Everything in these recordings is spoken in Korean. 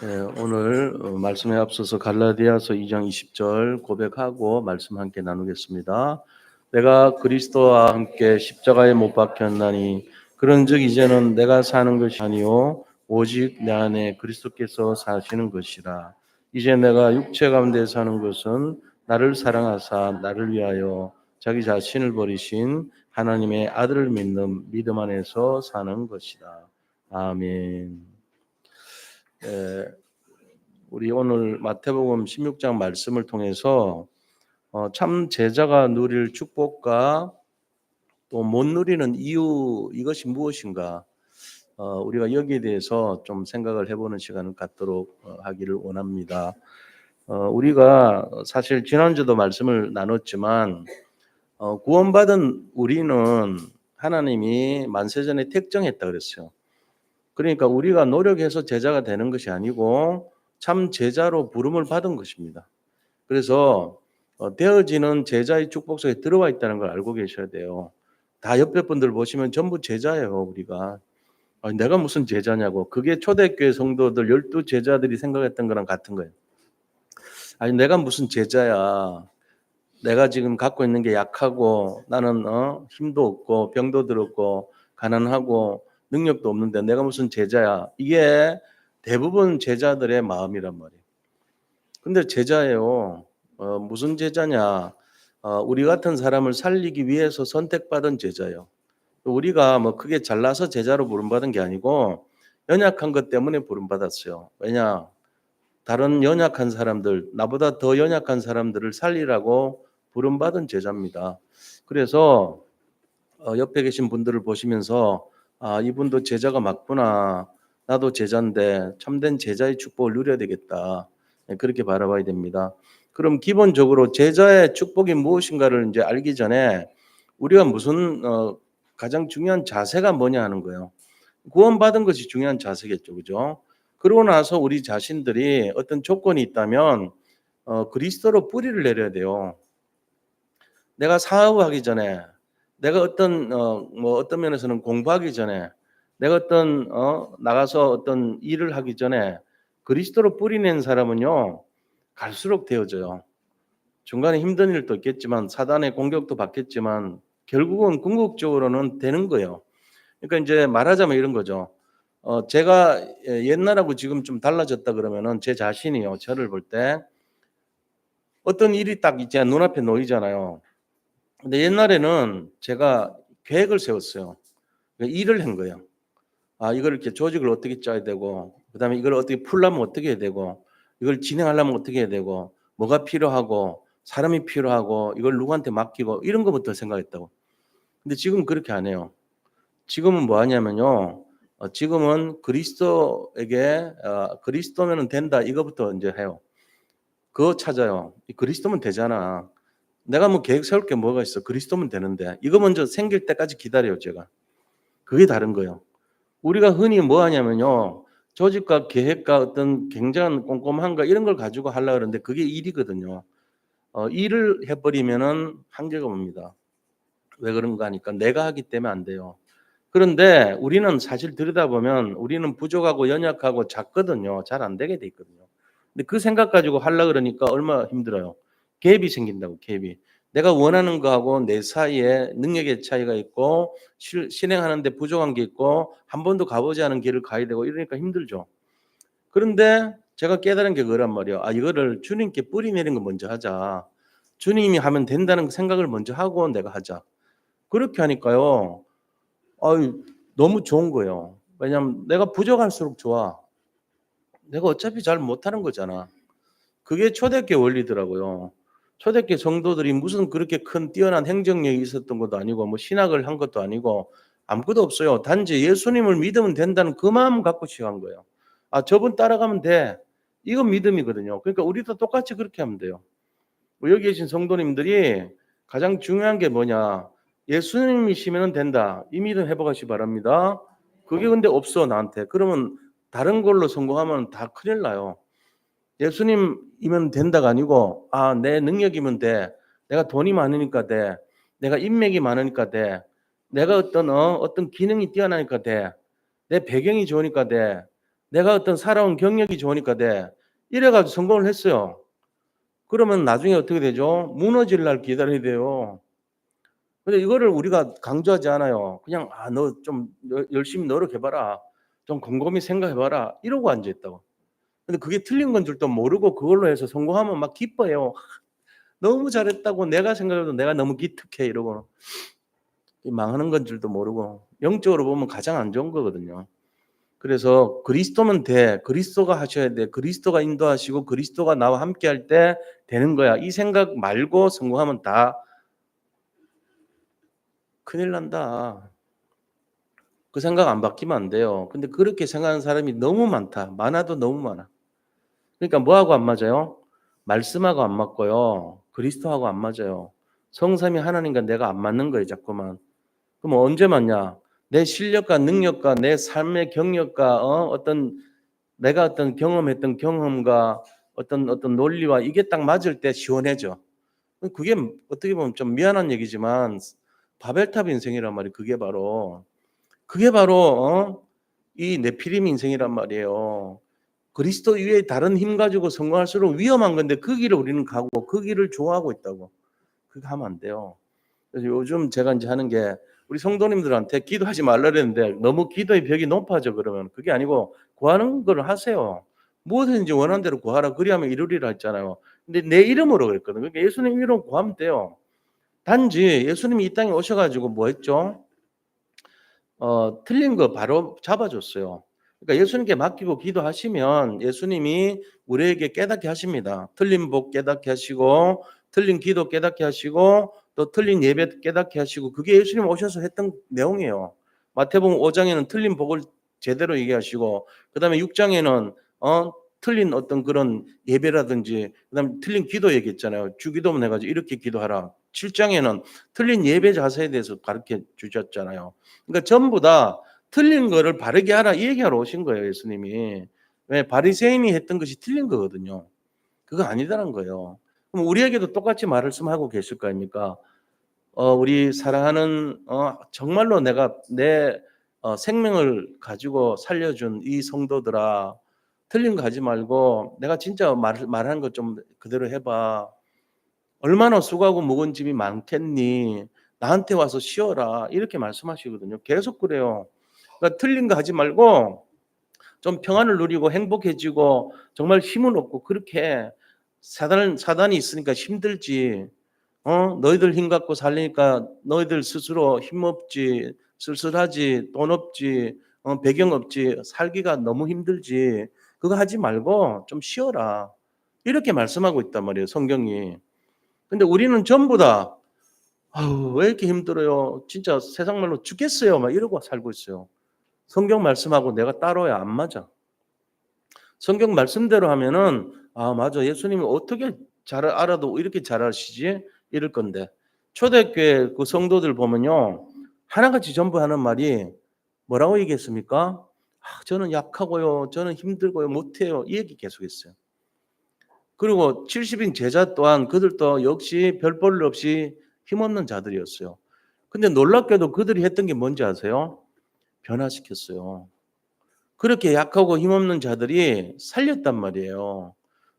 네, 오늘 말씀에 앞서서 갈라디아서 2장 20절 고백하고 말씀 함께 나누겠습니다. 내가 그리스도와 함께 십자가에 못 박혔나니 그런즉 이제는 내가 사는 것이 아니요 오직 내 안에 그리스도께서 사시는 것이라. 이제 내가 육체 가운데 사는 것은 나를 사랑하사 나를 위하여 자기 자신을 버리신 하나님의 아들을 믿는 믿음 안에서 사는 것이다. 아멘. 우리 오늘 마태복음 16장 말씀을 통해서 참 제자가 누릴 축복과 또 못 누리는 이유, 이것이 무엇인가, 우리가 여기에 대해서 좀 생각을 해보는 시간을 갖도록 하기를 원합니다. 우리가 사실 지난주도 말씀을 나눴지만 구원받은 우리는 하나님이 만세전에 택정했다 그랬어요. 그러니까 우리가 노력해서 제자가 되는 것이 아니고 참 제자로 부름을 받은 것입니다. 그래서 되어지는 제자의 축복 속에 들어와 있다는 걸 알고 계셔야 돼요. 다 옆에 분들 보시면 전부 제자예요, 우리가. 내가 무슨 제자냐고. 그게 초대교회 성도들 12 제자들이 생각했던 거랑 같은 거예요. 아니, 내가 무슨 제자야. 내가 지금 갖고 있는 게 약하고 나는 힘도 없고 병도 들었고 가난하고 능력도 없는데 내가 무슨 제자야. 이게 대부분 제자들의 마음이란 말이에요. 근데 제자예요. 무슨 제자냐? 우리 같은 사람을 살리기 위해서 선택받은 제자예요. 우리가 뭐 크게 잘나서 제자로 부름받은 게 아니고 연약한 것 때문에 부름받았어요. 왜냐? 다른 연약한 사람들, 나보다 더 연약한 사람들을 살리라고 부름받은 제자입니다. 그래서 옆에 계신 분들을 보시면서 이분도 제자가 맞구나. 나도 제자인데 참된 제자의 축복을 누려야 되겠다. 그렇게 바라봐야 됩니다. 그럼 기본적으로 제자의 축복이 무엇인가를 이제 알기 전에 우리가 무슨 가장 중요한 자세가 뭐냐 하는 거예요. 구원받은 것이 중요한 자세겠죠. 그죠? 그러고 나서 우리 자신들이 어떤 조건이 있다면 그리스도로 뿌리를 내려야 돼요. 내가 사업하기 전에, 내가 어떤 면에서는 공부하기 전에, 내가 나가서 어떤 일을 하기 전에 그리스도로 뿌리낸 사람은요, 갈수록 되어져요. 중간에 힘든 일도 있겠지만 사단의 공격도 받겠지만 결국은 궁극적으로는 되는 거예요. 그러니까 이제 말하자면 이런 거죠. 제가 옛날하고 지금 좀 달라졌다 그러면은 제 자신이요. 저를 볼 때 어떤 일이 딱 이제 눈앞에 놓이잖아요. 근데 옛날에는 제가 계획을 세웠어요. 그러니까 일을 한 거예요. 이걸 이렇게 조직을 어떻게 짜야 되고, 그다음에 이걸 어떻게 풀려면 어떻게 해야 되고, 이걸 진행하려면 어떻게 해야 되고, 뭐가 필요하고, 사람이 필요하고, 이걸 누구한테 맡기고 이런 것부터 생각했다고. 근데 지금 그렇게 안 해요. 지금은 뭐 하냐면요. 지금은 그리스도에게 그리스도면은 된다 이거부터 이제 해요. 그거 찾아요. 그리스도면 되잖아. 내가 뭐 계획 세울 게 뭐가 있어. 그리스도면 되는데. 이거 먼저 생길 때까지 기다려요, 제가. 그게 다른 거예요. 우리가 흔히 뭐 하냐면요. 조직과 계획과 어떤 굉장한 꼼꼼함과 이런 걸 가지고 하려고 그러는데 그게 일이거든요. 일을 해버리면은 한계가 옵니다. 왜 그런가 하니까 내가 하기 때문에 안 돼요. 그런데 우리는 사실 들여다보면 우리는 부족하고 연약하고 작거든요. 잘 안 되게 돼 있거든요. 근데 그 생각 가지고 하려고 그러니까 얼마나 힘들어요. 갭이 생긴다고, 갭이. 내가 원하는 거하고 내 사이에 능력의 차이가 있고 실행하는 데 부족한 게 있고 한 번도 가보지 않은 길을 가야 되고 이러니까 힘들죠. 그런데 제가 깨달은 게 그란 말이에요. 이거를 주님께 뿌리 내린 거 먼저 하자. 주님이 하면 된다는 생각을 먼저 하고 내가 하자. 그렇게 하니까요. 너무 좋은 거예요. 왜냐하면 내가 부족할수록 좋아. 내가 어차피 잘 못하는 거잖아. 그게 초대교회 원리더라고요. 초대교회 성도들이 무슨 그렇게 큰 뛰어난 행정력이 있었던 것도 아니고 뭐 신학을 한 것도 아니고 아무것도 없어요. 단지 예수님을 믿으면 된다는 그 마음 갖고 시작한 거예요. 저분 따라가면 돼. 이건 믿음이거든요. 그러니까 우리도 똑같이 그렇게 하면 돼요. 여기 계신 성도님들이 가장 중요한 게 뭐냐. 예수님이시면 된다. 이 믿음 회복하시기 바랍니다. 그게 근데 없어 나한테. 그러면 다른 걸로 성공하면 다 큰일 나요. 예수님이면 된다가 아니고 내 능력이면 돼. 내가 돈이 많으니까 돼. 내가 인맥이 많으니까 돼. 내가 어떤 기능이 뛰어나니까 돼. 내 배경이 좋으니까 돼. 내가 어떤 살아온 경력이 좋으니까 돼. 이래 가지고 성공을 했어요. 그러면 나중에 어떻게 되죠? 무너질 날 기다려야 돼요. 근데 이거를 우리가 강조하지 않아요. 그냥 너 좀 열심히 노력해 봐라. 좀 곰곰이 생각해 봐라. 이러고 앉아 있다고. 근데 그게 틀린 건 줄도 모르고 그걸로 해서 성공하면 막 기뻐해요. 너무 잘했다고 내가 생각해도 내가 너무 기특해 이러고 망하는 건 줄도 모르고 영적으로 보면 가장 안 좋은 거거든요. 그래서 그리스도면 돼. 그리스도가 하셔야 돼. 그리스도가 인도하시고 그리스도가 나와 함께 할 때 되는 거야. 이 생각 말고 성공하면 다 큰일 난다. 그 생각 안 바뀌면 안 돼요. 근데 그렇게 생각하는 사람이 너무 많다. 많아도 너무 많아. 그러니까 뭐하고 안 맞아요? 말씀하고 안 맞고요. 그리스도하고 안 맞아요. 성삼위 하나님과 내가 안 맞는 거예요, 자꾸만. 그럼 언제 맞냐? 내 실력과 능력과 내 삶의 경력과 어떤 내가 어떤 경험했던 경험과 어떤 논리와 이게 딱 맞을 때 시원해져. 그게 어떻게 보면 좀 미안한 얘기지만 바벨탑 인생이란 말이 그게 바로 이 네피림 인생이란 말이에요. 그리스도 이외에 다른 힘 가지고 성공할수록 위험한 건데 그 길을 우리는 가고 그 길을 좋아하고 있다고. 그렇게 하면 안 돼요. 그래서 요즘 제가 이제 하는 게 우리 성도님들한테 기도하지 말라 그랬는데 너무 기도의 벽이 높아져 그러면 그게 아니고 구하는 걸 하세요. 무엇이든지 원하는 대로 구하라 그리하면 이루리라 했잖아요. 근데 내 이름으로 그랬거든. 그러니까 예수님 이름 구하면 돼요. 단지 예수님이 이 땅에 오셔가지고 뭐 했죠? 틀린 거 바로 잡아줬어요. 그러니까 예수님께 맡기고 기도하시면 예수님이 우리에게 깨닫게 하십니다. 틀린 복 깨닫게 하시고 틀린 기도 깨닫게 하시고 또 틀린 예배 깨닫게 하시고 그게 예수님 오셔서 했던 내용이에요. 마태복음 5장에는 틀린 복을 제대로 얘기하시고 그다음에 6장에는 틀린 어떤 그런 예배라든지 그다음에 틀린 기도 얘기했잖아요. 주기도문 해가지고 이렇게 기도하라. 7장에는 틀린 예배 자세에 대해서 가르쳐 주셨잖아요. 그러니까 전부 다 틀린 거를 바르게 하라 이 얘기하러 오신 거예요, 예수님이. 왜 바리새인이 했던 것이 틀린 거거든요. 그거 아니다라는 거예요. 그럼 우리에게도 똑같이 말씀하고 계실 거 아닙니까? 우리 사랑하는 정말로 내가 내 생명을 가지고 살려준 이 성도들아, 틀린 거 하지 말고 내가 진짜 말하는 거 좀 그대로 해봐. 얼마나 수고하고 무거운 짐이 많겠니? 나한테 와서 쉬어라. 이렇게 말씀하시거든요. 계속 그래요. 그러니까 틀린 거 하지 말고 좀 평안을 누리고 행복해지고 정말 힘을 얻고 그렇게 사단이 있으니까 힘들지. 너희들 힘 갖고 살리니까 너희들 스스로 힘 없지, 쓸쓸하지, 돈 없지, 배경 없지, 살기가 너무 힘들지. 그거 하지 말고 좀 쉬어라. 이렇게 말씀하고 있단 말이에요, 성경이. 근데 우리는 전부 다 아우 왜 이렇게 힘들어요? 진짜 세상 말로 죽겠어요. 막 이러고 살고 있어요. 성경 말씀하고 내가 따로야 안 맞아. 성경 말씀대로 하면은 맞아. 예수님이 어떻게 잘 알아도 이렇게 잘 아시지? 이럴 건데. 초대교회 그 성도들 보면요. 하나같이 전부 하는 말이 뭐라고 얘기했습니까? 저는 약하고요. 저는 힘들고요. 못해요. 이 얘기 계속했어요. 그리고 70인 제자 또한 그들도 역시 별 볼 일 없이 힘없는 자들이었어요. 근데 놀랍게도 그들이 했던 게 뭔지 아세요? 변화시켰어요. 그렇게 약하고 힘없는 자들이 살렸단 말이에요.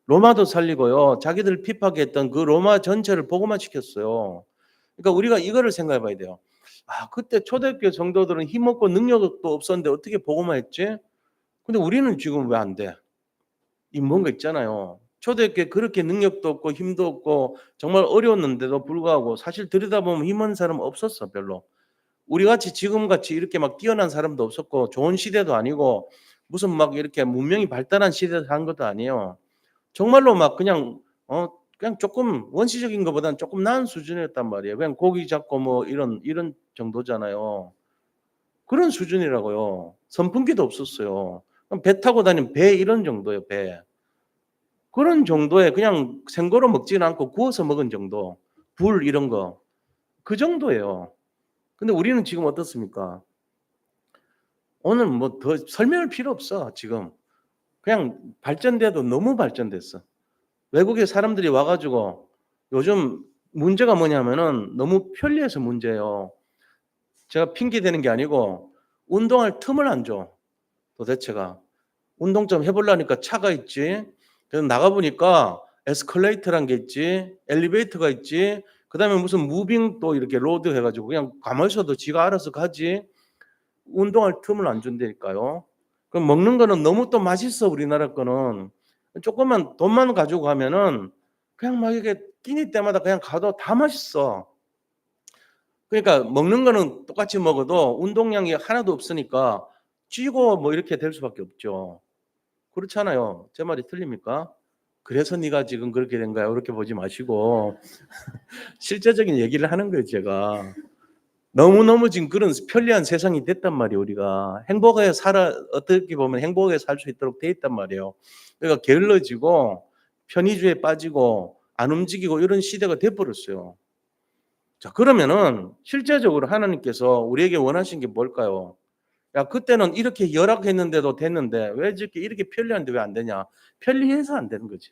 로마도 살리고요. 자기들 핍박했던 그 로마 전체를 복음화 시켰어요. 그러니까 우리가 이거를 생각해 봐야 돼요. 그때 초대교회 성도들은 힘없고 능력도 없었는데 어떻게 복음화했지? 근데 우리는 지금 왜 안 돼? 이 뭔가 있잖아요. 초대교회 그렇게 능력도 없고 힘도 없고 정말 어려웠는데도 불구하고 사실 들여다보면 힘없는 사람 없었어 별로. 우리같이 지금같이 이렇게 막 뛰어난 사람도 없었고 좋은 시대도 아니고 무슨 막 이렇게 문명이 발달한 시대에 산 것도 아니에요. 정말로 막 그냥 조금 원시적인 것보다는 조금 나은 수준이었단 말이에요. 그냥 고기 잡고 뭐 이런 정도잖아요. 그런 수준이라고요. 선풍기도 없었어요. 배 타고 다니는 배 이런 정도예요, 배. 그런 정도에 그냥 생거로 먹지는 않고 구워서 먹은 정도. 불 이런 거. 그 정도예요. 근데 우리는 지금 어떻습니까? 오늘 뭐 더 설명할 필요 없어, 지금. 그냥 발전돼도 너무 발전됐어. 외국에 사람들이 와 가지고 요즘 문제가 뭐냐면은 너무 편리해서 문제예요. 제가 핑계 대는 게 아니고 운동할 틈을 안 줘, 도대체가. 운동 좀 해보려니까 차가 있지. 그래서 나가보니까 에스컬레이터란 게 있지. 엘리베이터가 있지. 그 다음에 무슨 무빙 또 이렇게 로드 해가지고 그냥 가만히 있어도 지가 알아서 가지. 운동할 틈을 안 준다니까요. 그럼 먹는 거는 너무 또 맛있어, 우리나라 거는. 조금만 돈만 가지고 가면은 그냥 막 이게 끼니 때마다 그냥 가도 다 맛있어. 그러니까 먹는 거는 똑같이 먹어도 운동량이 하나도 없으니까 찌고 뭐 이렇게 될 수밖에 없죠. 그렇잖아요. 제 말이 틀립니까? 그래서 네가 지금 그렇게 된 거야. 이렇게 보지 마시고 실제적인 얘기를 하는 거예요, 제가. 너무너무 지금 그런 편리한 세상이 됐단 말이에요, 우리가. 행복하게 살아, 어떻게 보면 행복하게 살 수 있도록 돼 있단 말이에요. 그러니까 게을러지고 편의주의에 빠지고 안 움직이고 이런 시대가 돼 버렸어요. 자, 그러면은 실제적으로 하나님께서 우리에게 원하신 게 뭘까요? 야, 그때는 이렇게 열악했는데도 됐는데 왜 이렇게 편리한데 왜 안 되냐? 편리해서 안 되는 거지.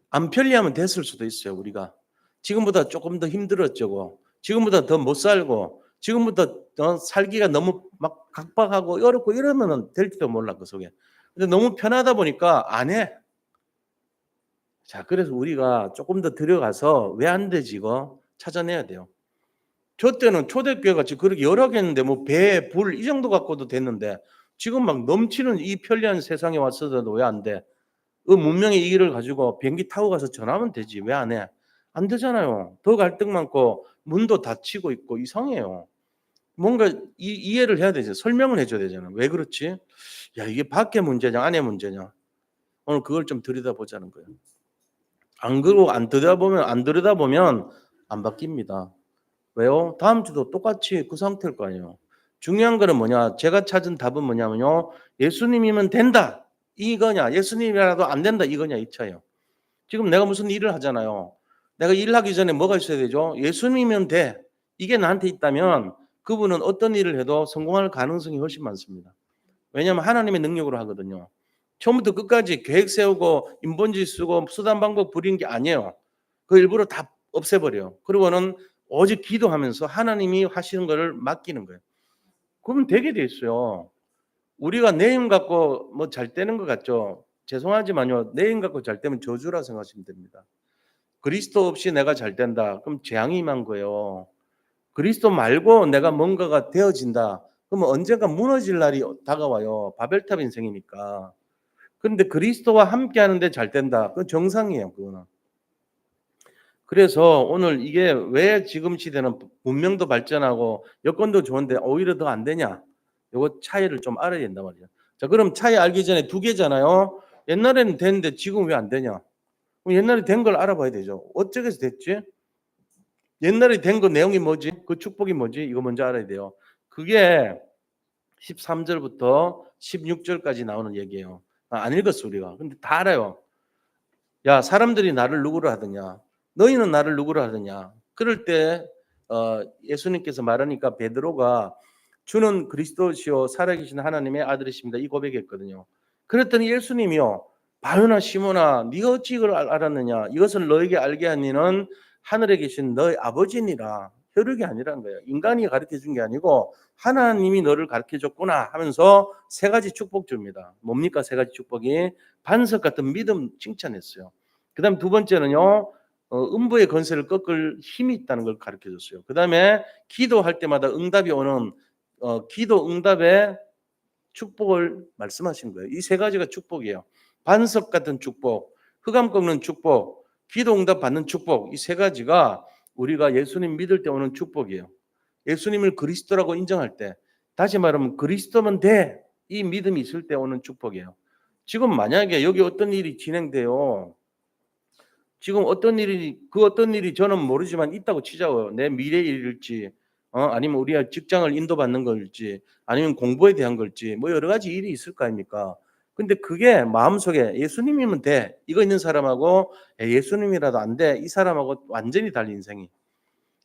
안 편리하면 됐을 수도 있어요, 우리가. 지금보다 조금 더 힘들었죠. 지금보다 더 못 살고, 지금보다 더 살기가 너무 막 각박하고 어렵고 이러면은 될지도 몰라, 그 속에. 근데 너무 편하다 보니까 안 해. 자, 그래서 우리가 조금 더 들어가서 왜 안 되지, 이거? 찾아내야 돼요. 저 때는 초대교회 같이 그렇게 열악했는데 뭐 배, 불 이 정도 갖고도 됐는데 지금 막 넘치는 이 편리한 세상에 왔어도 왜 안 돼? 그 문명의 이 길을 가지고 비행기 타고 가서 전화하면 되지. 왜 안 해? 안 되잖아요. 더 갈등 많고 문도 닫히고 있고 이상해요. 뭔가 이해를 해야 되죠. 설명을 해줘야 되잖아. 왜 그렇지? 야, 이게 밖의 문제냐 안의 문제냐. 오늘 그걸 좀 들여다보자는 거예요. 안 그러고 안 들여다보면 안 바뀝니다. 왜요? 다음 주도 똑같이 그 상태일 거 아니에요. 중요한 거는 뭐냐? 제가 찾은 답은 뭐냐면요. 예수님이면 된다. 이거냐? 예수님이라도 안 된다. 이거냐? 이 차예요. 지금 내가 무슨 일을 하잖아요. 내가 일하기 전에 뭐가 있어야 되죠? 예수님이면 돼. 이게 나한테 있다면 그분은 어떤 일을 해도 성공할 가능성이 훨씬 많습니다. 왜냐하면 하나님의 능력으로 하거든요. 처음부터 끝까지 계획 세우고 인본주의 쓰고 수단 방법 부리는 게 아니에요. 그 일부러 다 없애버려요. 그리고는 오직 기도하면서 하나님이 하시는 것을 맡기는 거예요. 그러면 되게 돼 있어요. 우리가 내 힘 갖고 뭐 잘 되는 것 같죠? 죄송하지만요. 내 힘 갖고 잘 되면 저주라 생각하시면 됩니다. 그리스도 없이 내가 잘 된다. 그럼 재앙이 임한 거예요. 그리스도 말고 내가 뭔가가 되어진다. 그러면 언젠가 무너질 날이 다가와요. 바벨탑 인생이니까. 그런데 그리스도와 함께 하는데 잘 된다. 그건 정상이에요. 그거는. 그래서 오늘 이게 왜 지금 시대는 문명도 발전하고 여건도 좋은데 오히려 더 안 되냐? 요거 차이를 좀 알아야 된단 말이에요. 자, 그럼 차이 알기 전에 두 개잖아요. 옛날에는 됐는데 지금 왜 안 되냐? 그럼 옛날에 된 걸 알아봐야 되죠. 어떻게 해서 됐지? 옛날에 된 거 내용이 뭐지? 그 축복이 뭐지? 이거 먼저 알아야 돼요. 그게 13절부터 16절까지 나오는 얘기예요. 안 읽었어 우리가. 근데 다 알아요. 야, 사람들이 나를 누구로 하느냐? 너희는 나를 누구로 하느냐? 그럴 때 예수님께서 말하니까 베드로가 주는 그리스도시요 살아계신 하나님의 아들이십니다. 이 고백했거든요. 그랬더니 예수님이요. 바요나 시몬아 네가 어찌 이걸 알았느냐? 이것을 너에게 알게 한 이는 하늘에 계신 너희 아버지니라. 혈육이 아니라는 거예요. 인간이 가르쳐 준 게 아니고 하나님이 너를 가르쳐 줬구나 하면서 세 가지 축복 줍니다. 뭡니까 세 가지 축복이? 반석 같은 믿음 칭찬했어요. 그다음 두 번째는요. 음부의 권세를 꺾을 힘이 있다는 걸 가르쳐 줬어요. 그다음에 기도할 때마다 응답이 오는 기도 응답의 축복을 말씀하신 거예요. 이 세 가지가 축복이에요. 반석 같은 축복, 흑암 꺾는 축복, 기도 응답 받는 축복. 이 세 가지가 우리가 예수님 믿을 때 오는 축복이에요. 예수님을 그리스도라고 인정할 때, 다시 말하면 그리스도면 돼. 이 믿음이 있을 때 오는 축복이에요. 지금 만약에 여기 어떤 일이 진행돼요. 지금 어떤 일이 저는 모르지만 있다고 치자고요. 내 미래 일일지, 아니면 우리가 직장을 인도받는 걸지, 아니면 공부에 대한 걸지, 뭐 여러 가지 일이 있을 거 아닙니까? 근데 그게 마음속에 예수님이면 돼. 이거 있는 사람하고 예수님이라도 안 돼. 이 사람하고 완전히 달린 인생이.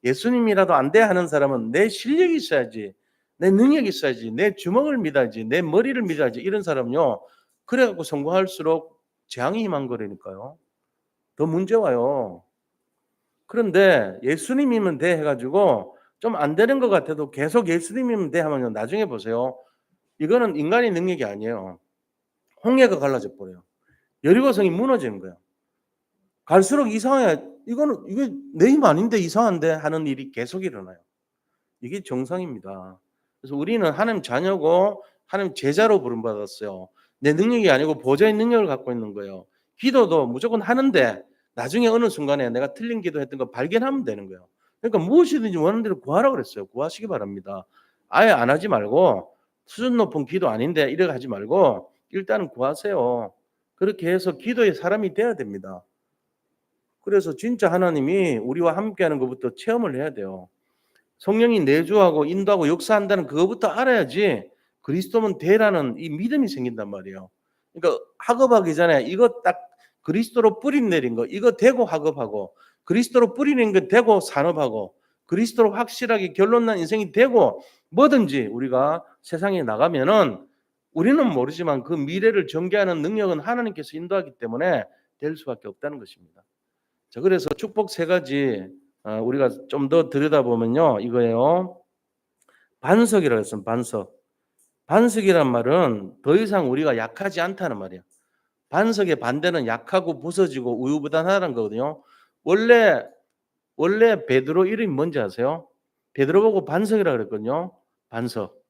예수님이라도 안 돼 하는 사람은 내 실력이 있어야지. 내 능력이 있어야지. 내 주먹을 믿어야지. 내 머리를 믿어야지. 이런 사람은요. 그래갖고 성공할수록 재앙이 임한 거라니까요. 더 문제 와요. 그런데 예수님이면 돼 해가지고 좀 안 되는 것 같아도 계속 예수님이면 돼 하면요. 나중에 보세요. 이거는 인간의 능력이 아니에요. 홍해가 갈라져 버려요. 여리고성이 무너지는 거예요. 갈수록 이상해. 이게 내 힘 아닌데 이상한데 하는 일이 계속 일어나요. 이게 정상입니다. 그래서 우리는 하나님 자녀고 하나님 제자로 부름받았어요. 내 능력이 아니고 보좌의 능력을 갖고 있는 거예요. 기도도 무조건 하는데 나중에 어느 순간에 내가 틀린 기도했던 거 발견하면 되는 거예요. 그러니까 무엇이든지 원하는 대로 구하라고 그랬어요. 구하시기 바랍니다. 아예 안 하지 말고 수준 높은 기도 아닌데 이렇게 하지 말고 일단은 구하세요. 그렇게 해서 기도의 사람이 돼야 됩니다. 그래서 진짜 하나님이 우리와 함께하는 것부터 체험을 해야 돼요. 성령이 내주하고 인도하고 역사한다는 그거부터 알아야지 그리스도면 되라는 이 믿음이 생긴단 말이에요. 그러니까 학업하기 전에 이거 딱 그리스도로 뿌리 내린 거 이거 대고 학업하고 그리스도로 뿌리 내린 거 대고 산업하고 그리스도로 확실하게 결론난 인생이 되고 뭐든지 우리가 세상에 나가면은 우리는 모르지만 그 미래를 전개하는 능력은 하나님께서 인도하기 때문에 될 수밖에 없다는 것입니다. 자, 그래서 축복 세 가지 우리가 좀 더 들여다보면요. 이거예요. 반석이라고 했습니다. 반석. 반석이란 말은 더 이상 우리가 약하지 않다는 말이에요. 반석의 반대는 약하고 부서지고 우유부단하다는 거거든요. 원래 베드로 이름이 뭔지 아세요? 베드로 보고 반석이라고 그랬거든요. 반석.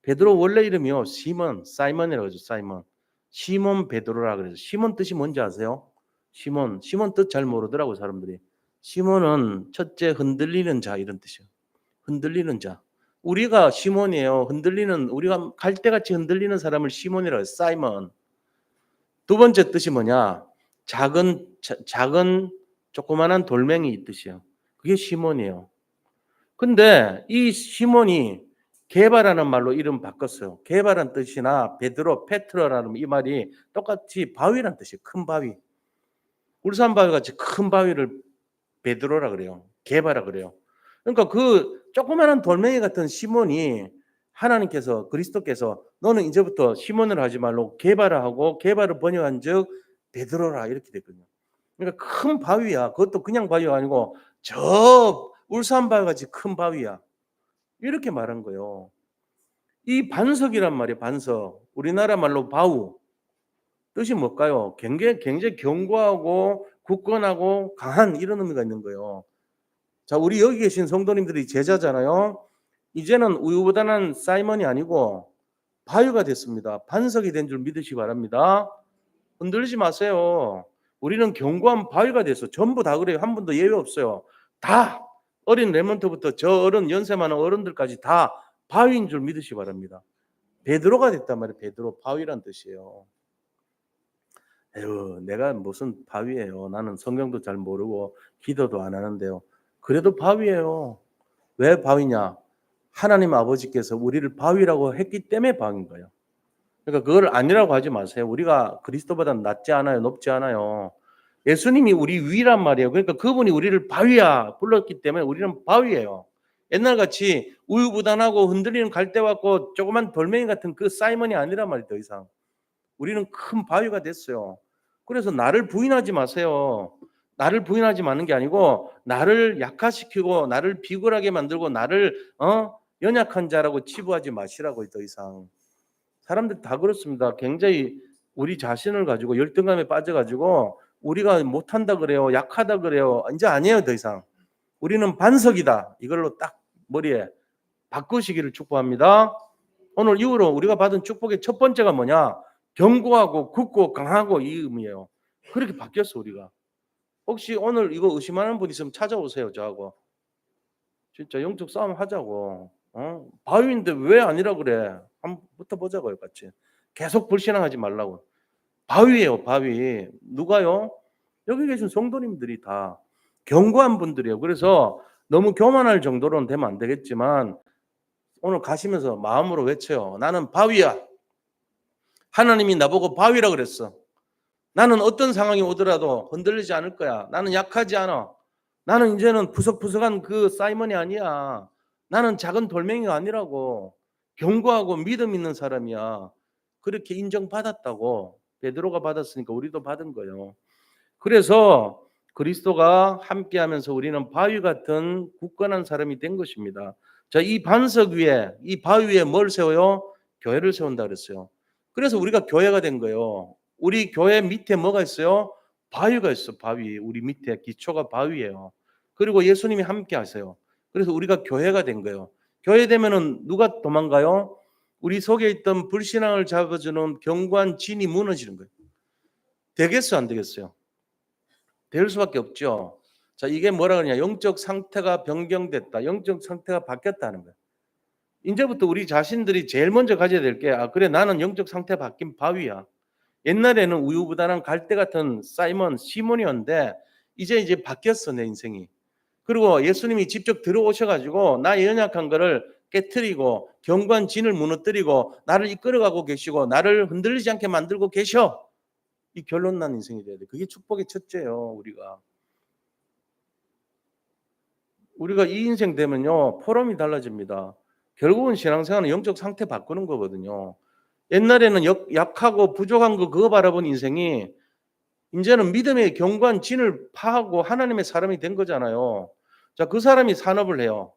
베드로 원래 이름이요. 사이먼이라고 하죠. 시몬 베드로라 그래서 시몬 뜻이 뭔지 아세요? 시몬 뜻 잘 모르더라고 사람들이. 시몬은 첫째 흔들리는 자 이런 뜻이에요. 흔들리는 자. 우리가 시몬이에요. 흔들리는 우리가 갈대같이 흔들리는 사람을 시몬이라고 해요. 사이먼. 두 번째 뜻이 뭐냐? 작은 조그만한 돌멩이 이 뜻이에요. 그게 시몬이에요. 근데 이 시몬이 개바라는 말로 이름 바꿨어요. 개바란 뜻이나 베드로, 페트로라는 이 말이 똑같이 바위란 뜻이에요. 큰 바위. 울산 바위 같이 큰 바위를 베드로라 그래요. 개바라 그래요. 그러니까 그 조그마한 돌멩이 같은 시몬이 하나님께서 그리스도께서 너는 이제부터 시몬을 하지 말고 개바라 하고 개바를 번역한 즉 베드로라 이렇게 됐거든요. 그러니까 큰 바위야. 그것도 그냥 바위가 아니고 저 울산 바위 같이 큰 바위야. 이렇게 말한 거예요. 이 반석이란 말이에요. 반석. 우리나라 말로 바우. 뜻이 뭘까요? 굉장히 견고하고 굳건하고 강한 이런 의미가 있는 거예요. 자, 우리 여기 계신 성도님들이 제자잖아요. 이제는 우유부단한 사이먼이 아니고 바위가 됐습니다. 반석이 된 줄 믿으시기 바랍니다. 흔들리지 마세요. 우리는 견고한 바위가 돼서 전부 다 그래요. 한 분도 예외 없어요. 다 어린 레몬트부터 저 어른 연세 많은 어른들까지 다 바위인 줄 믿으시기 바랍니다. 베드로가 됐단 말이에요. 베드로 바위란 뜻이에요. 에휴, 내가 무슨 바위예요. 나는 성경도 잘 모르고 기도도 안 하는데요. 그래도 바위예요. 왜 바위냐? 하나님 아버지께서 우리를 바위라고 했기 때문에 바위인 거예요. 그러니까 그걸 아니라고 하지 마세요. 우리가 그리스도보다 낮지 않아요. 높지 않아요. 예수님이 우리 위란 말이에요. 그러니까 그분이 우리를 바위야 불렀기 때문에 우리는 바위예요. 옛날같이 우유부단하고 흔들리는 갈대 같고 조그만 돌멩이 같은 그 사이먼이 아니란 말이에요. 더 이상. 우리는 큰 바위가 됐어요. 그래서 나를 부인하지 마세요. 나를 부인하지 마는 게 아니고 나를 약화시키고 나를 비굴하게 만들고 나를 연약한 자라고 치부하지 마시라고 더 이상. 사람들 다 그렇습니다. 굉장히 우리 자신을 가지고 열등감에 빠져가지고 우리가 못한다 그래요. 약하다 그래요. 이제 아니에요. 더 이상. 우리는 반석이다. 이걸로 딱 머리에 바꾸시기를 축복합니다. 오늘 이후로 우리가 받은 축복의 첫 번째가 뭐냐? 견고하고 굳고 강하고 이 의미예요. 그렇게 바뀌었어 우리가. 혹시 오늘 이거 의심하는 분 있으면 찾아오세요. 저하고. 진짜 영적 싸움 하자고. 바위인데 왜 아니라 그래? 한번 붙어보자고요. 같이. 계속 불신앙하지 말라고. 바위예요. 바위. 누가요? 여기 계신 성도님들이 다 견고한 분들이에요. 그래서 너무 교만할 정도로는 되면 안 되겠지만 오늘 가시면서 마음으로 외쳐요. 나는 바위야. 하나님이 나보고 바위라 그랬어. 나는 어떤 상황이 오더라도 흔들리지 않을 거야. 나는 약하지 않아. 나는 이제는 푸석푸석한 그 사이먼이 아니야. 나는 작은 돌멩이가 아니라고. 견고하고 믿음 있는 사람이야. 그렇게 인정받았다고. 베드로가 받았으니까 우리도 받은 거예요. 그래서 그리스도가 함께하면서 우리는 바위 같은 굳건한 사람이 된 것입니다. 자, 이 반석 위에, 이 바위 위에 뭘 세워요? 교회를 세운다 그랬어요. 그래서 우리가 교회가 된 거예요. 우리 교회 밑에 뭐가 있어요? 바위가 있어, 바위. 우리 밑에 기초가 바위예요. 그리고 예수님이 함께 하세요. 그래서 우리가 교회가 된 거예요. 교회 되면은 누가 도망가요? 우리 속에 있던 불신앙을 잡아주는 견고한 진이 무너지는 거예요. 되겠어, 안 되겠어요? 될 수밖에 없죠. 자, 이게 뭐라 그러냐? 영적 상태가 변경됐다. 영적 상태가 바뀌었다는 거예요. 이제부터 우리 자신들이 제일 먼저 가져야 될 게, 아, 그래, 나는 영적 상태 바뀐 바위야. 옛날에는 우유부단한 갈대 같은 시몬이었는데, 이제 바뀌었어, 내 인생이. 그리고 예수님이 직접 들어오셔가지고, 나의 연약한 거를 깨트리고, 견고한 진을 무너뜨리고, 나를 이끌어가고 계시고, 나를 흔들리지 않게 만들고 계셔. 이 결론 난 인생이 돼야 돼. 그게 축복의 첫째예요, 우리가 이 인생 되면요, 포럼이 달라집니다. 결국은 신앙생활은 영적 상태 바꾸는 거거든요. 옛날에는 약하고 부족한 거 그거 바라본 인생이 이제는 믿음의 견고한 진을 파하고 하나님의 사람이 된 거잖아요. 자, 그 사람이 산업을 해요.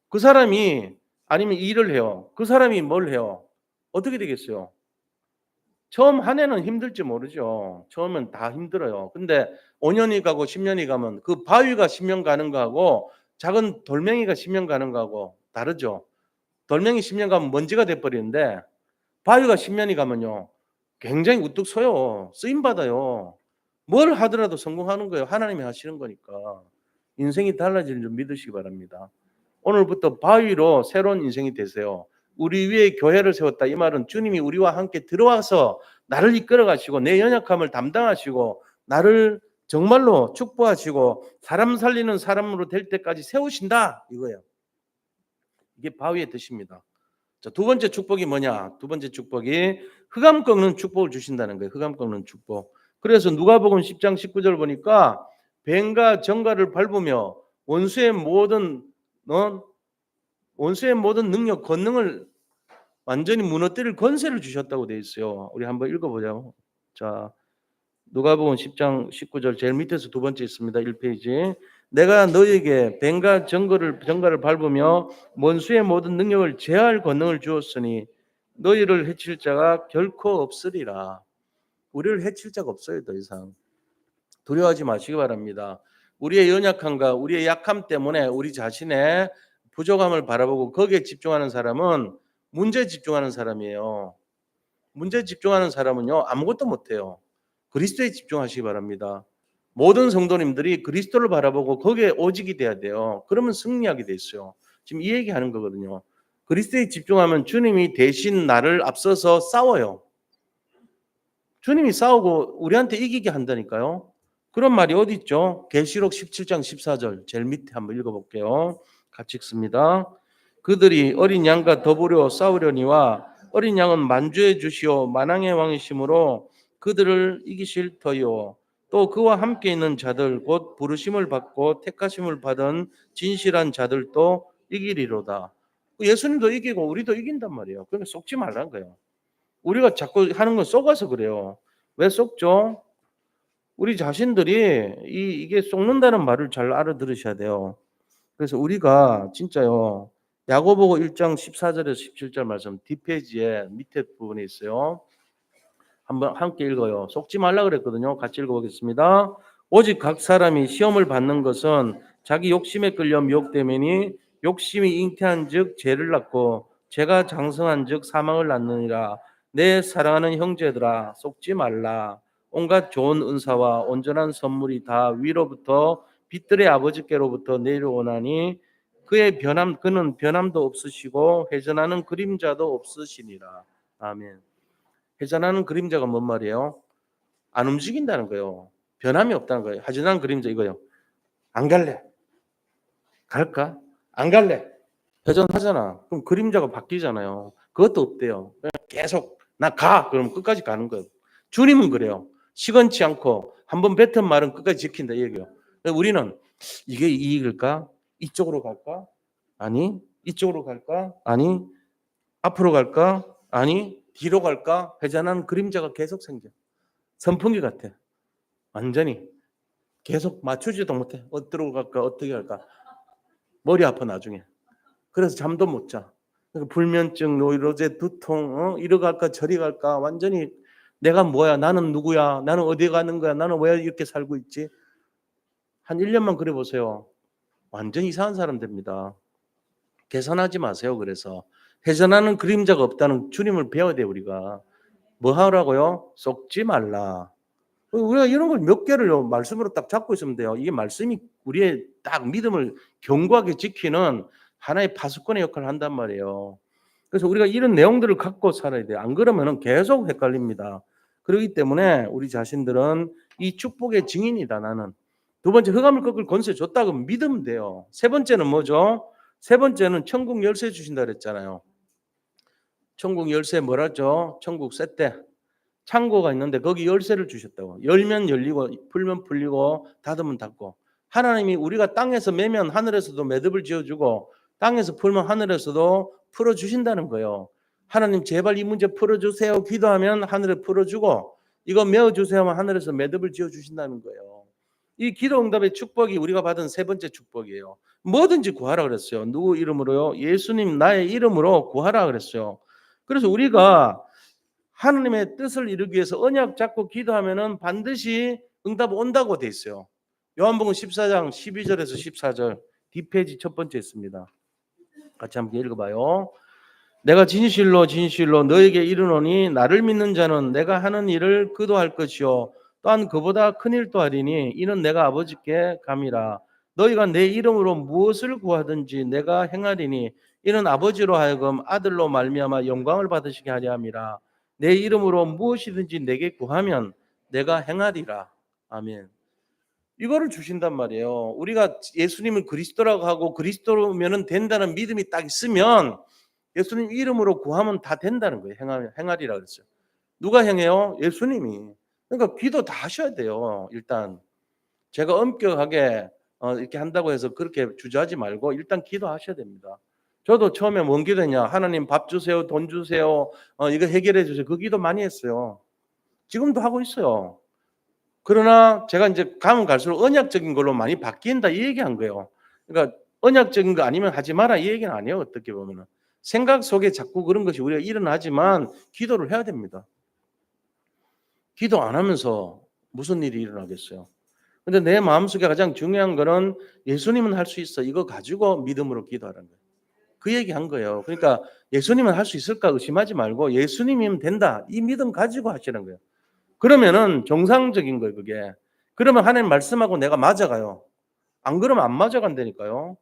그 사람이 아니면 일을 해요. 그 사람이 뭘 해요? 어떻게 되겠어요? 처음 한 해는 힘들지 모르죠. 처음엔 다 힘들어요. 근데 5년이 가고 10년이 가면 그 바위가 10년 가는 거하고 작은 돌멩이가 10년 가는 거하고 다르죠. 돌멩이 10년 가면 먼지가 돼버리는데 바위가 10년이 가면요. 굉장히 우뚝 서요. 쓰임 받아요. 뭘 하더라도 성공하는 거예요. 하나님이 하시는 거니까. 인생이 달라지는 줄 믿으시기 바랍니다. 오늘부터 바위로 새로운 인생이 되세요. 우리 위에 교회를 세웠다. 이 말은 주님이 우리와 함께 들어와서 나를 이끌어 가시고 내 연약함을 담당하시고 나를 정말로 축복하시고 사람 살리는 사람으로 될 때까지 세우신다. 이거예요. 이게 바위의 뜻입니다. 자, 두 번째 축복이 뭐냐? 두 번째 축복이 흑암 꺾는 축복을 주신다는 거예요. 흑암 꺾는 축복. 그래서 누가복음 10장 19절 보니까 뱀과 정갈을 밟으며 원수의 모든 능력, 권능을 완전히 무너뜨릴 권세를 주셨다고 되어 있어요. 우리 한번 읽어보자고. 자, 누가복음 10장 19절 제일 밑에서 두 번째 있습니다. 1페이지. 내가 너에게 뱀과 정갈을 밟으며 원수의 모든 능력을 제할 권능을 주었으니 너희를 해칠 자가 결코 없으리라. 우리를 해칠 자가 없어요, 더 이상. 두려워하지 마시기 바랍니다. 우리의 연약함과 우리의 약함 때문에 우리 자신의 부족함을 바라보고 거기에 집중하는 사람은 문제에 집중하는 사람이에요. 문제에 집중하는 사람은요, 아무것도 못해요. 그리스도에 집중하시기 바랍니다. 모든 성도님들이 그리스도를 바라보고 거기에 오직이 돼야 돼요. 그러면 승리하게 돼 있어요. 지금 이 얘기하는 거거든요. 그리스도에 집중하면 주님이 대신 나를 앞서서 싸워요. 주님이 싸우고 우리한테 이기게 한다니까요. 그런 말이 어디 있죠? 계시록 17장 14절 제일 밑에 한번 읽어볼게요. 같이 읽습니다. 그들이 어린 양과 더불어 싸우려니와 어린 양은 만주해 주시오 만왕의 왕이심으로 그들을 이기실 터이요 또 그와 함께 있는 자들 곧 부르심을 받고 택하심을 받은 진실한 자들도 이기리로다. 예수님도 이기고 우리도 이긴단 말이에요. 그러니까 속지 말라는 거예요. 우리가 자꾸 하는 건 속아서 그래요. 왜 속죠? 우리 자신들이 이게 속는다는 말을 잘 알아들으셔야 돼요. 그래서 우리가 진짜요. 야고보고 1장 14절에서 17절 말씀 뒷페이지에 밑에 부분에 있어요. 한번 함께 읽어요. 속지 말라 그랬거든요. 같이 읽어보겠습니다. 오직 각 사람이 시험을 받는 것은 자기 욕심에 끌려 미혹되매니 욕심이 잉태한즉 죄를 낳고 죄가 장성한즉 사망을 낳느니라. 내 사랑하는 형제들아 속지 말라. 온갖 좋은 은사와 온전한 선물이 다 위로부터 빛들의 아버지께로부터 내려오나니 그는 변함도 없으시고 회전하는 그림자도 없으시니라. 아멘. 회전하는 그림자가 뭔 말이에요? 안 움직인다는 거예요. 변함이 없다는 거예요. 회전하는 그림자 이거요. 안 갈래. 갈까? 안 갈래. 회전하잖아. 그럼 그림자가 바뀌잖아요. 그것도 없대요. 계속 나 가. 그러면 끝까지 가는 거예요. 주님은 그래요. 시건치 않고 한번 뱉은 말은 끝까지 지킨다 이 얘기예요. 우리는 이게 이익일까? 이쪽으로 갈까? 아니. 이쪽으로 갈까? 아니. 앞으로 갈까? 아니. 뒤로 갈까? 회전하는 그림자가 계속 생겨. 선풍기 같아. 완전히 계속 맞추지도 못해. 어디로 갈까? 어떻게 할까? 머리 아파 나중에. 그래서 잠도 못 자. 그러니까 불면증, 노이로제, 두통, 이리 갈까 저리 갈까 완전히 내가 뭐야? 나는 누구야? 나는 어디 가는 거야? 나는 왜 이렇게 살고 있지? 한 1년만 그래 보세요. 완전 이상한 사람 됩니다. 개선하지 마세요. 그래서 회전하는 그림자가 없다는 주님을 배워야 돼요. 우리가 뭐 하라고요? 속지 말라. 우리가 이런 걸 몇 개를 말씀으로 딱 잡고 있으면 돼요. 이게 말씀이 우리의 딱 믿음을 견고하게 지키는 하나의 파수꾼의 역할을 한단 말이에요. 그래서 우리가 이런 내용들을 갖고 살아야 돼요. 안 그러면은 계속 헷갈립니다. 그렇기 때문에 우리 자신들은 이 축복의 증인이다 나는. 두 번째, 흑암을 꺾을 권세 줬다 그러면 믿으면 돼요. 세 번째는 뭐죠? 세 번째는 천국 열쇠 주신다 그랬잖아요. 천국 열쇠 뭐라죠? 천국 쇠대. 창고가 있는데 거기 열쇠를 주셨다고. 열면 열리고 풀면 풀리고 닫으면 닫고. 하나님이 우리가 땅에서 매면 하늘에서도 매듭을 지어주고 땅에서 풀면 하늘에서도 풀어주신다는 거예요. 하나님 제발 이 문제 풀어주세요 기도하면 하늘에 풀어주고 이거 메어주세요 하면 하늘에서 매듭을 지어주신다는 거예요. 이 기도 응답의 축복이 우리가 받은 세 번째 축복이에요. 뭐든지 구하라 그랬어요. 누구 이름으로요? 예수님 나의 이름으로 구하라 그랬어요. 그래서 우리가 하나님의 뜻을 이루기 위해서 언약 잡고 기도하면은 반드시 응답 온다고 돼 있어요. 요한복음 14장 12절에서 14절 뒷페이지 첫 번째 있습니다. 같이 한번 읽어봐요. 내가 진실로 진실로 너에게 이르노니 나를 믿는 자는 내가 하는 일을 그도 할 것이요 또한 그보다 큰 일도 하리니 이는 내가 아버지께 감이라. 너희가 내 이름으로 무엇을 구하든지 내가 행하리니 이는 아버지로 하여금 아들로 말미암아 영광을 받으시게 하려 함이라. 내 이름으로 무엇이든지 내게 구하면 내가 행하리라. 아멘. 이거를 주신단 말이에요. 우리가 예수님을 그리스도라고 하고 그리스도면은 된다는 믿음이 딱 있으면 예수님 이름으로 구하면 다 된다는 거예요. 행하리라 그랬어요. 누가 행해요? 예수님이. 그러니까 기도 다 하셔야 돼요. 일단 제가 엄격하게 이렇게 한다고 해서 그렇게 주저하지 말고 일단 기도하셔야 됩니다. 저도 처음에 뭔 기도했냐? 하나님 밥 주세요, 돈 주세요, 이거 해결해 주세요. 그 기도 많이 했어요. 지금도 하고 있어요. 그러나 제가 이제 가면 갈수록 언약적인 걸로 많이 바뀐다 이 얘기한 거예요. 그러니까 언약적인 거 아니면 하지 마라 이 얘기는 아니에요. 어떻게 보면은 생각 속에 자꾸 그런 것이 우리가 일어나지만 기도를 해야 됩니다. 기도 안 하면서 무슨 일이 일어나겠어요? 근데 내 마음속에 가장 중요한 거는 예수님은 할 수 있어. 이거 가지고 믿음으로 기도하라는 거예요. 그 얘기 한 거예요. 그러니까 예수님은 할 수 있을까 의심하지 말고 예수님이면 된다. 이 믿음 가지고 하시는 거예요. 그러면은 정상적인 거예요, 그게. 그러면 하나님 말씀하고 내가 맞아가요. 안 그러면 안 맞아간다니까요.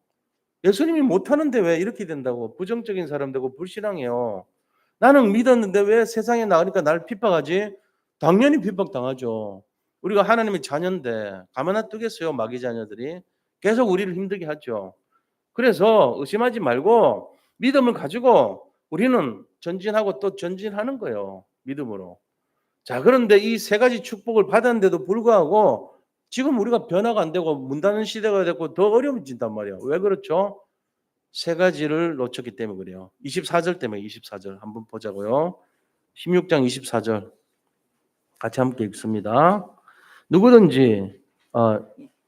예수님이 못하는데 왜 이렇게 된다고 부정적인 사람 되고 불신앙해요. 나는 믿었는데 왜 세상에 나가니까 날 핍박하지? 당연히 핍박당하죠. 우리가 하나님의 자녀인데 가만 놔두겠어요, 마귀 자녀들이. 계속 우리를 힘들게 하죠. 그래서 의심하지 말고 믿음을 가지고 우리는 전진하고 또 전진하는 거예요. 믿음으로. 자, 그런데 이 세 가지 축복을 받았는데도 불구하고 지금 우리가 변화가 안 되고 문 닫는 시대가 되고 더 어려워진단 말이에요. 왜 그렇죠? 세 가지를 놓쳤기 때문에 그래요. 24절 때문에 24절 한번 보자고요. 16장 24절 같이 함께 읽습니다. 누구든지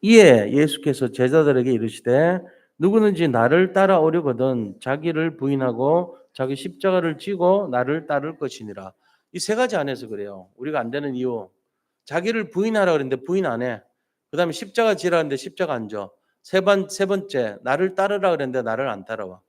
이에 예수께서 제자들에게 이르시되 누구든지 나를 따라오려거든 자기를 부인하고 자기 십자가를 지고 나를 따를 것이니라. 이 세 가지 안에서 그래요. 우리가 안 되는 이유. 자기를 부인하라 그랬는데 부인 안 해. 그다음에 십자가 지라는데 십자가 안 져. 세 번째 나를 따르라 그랬는데 나를 안 따라와.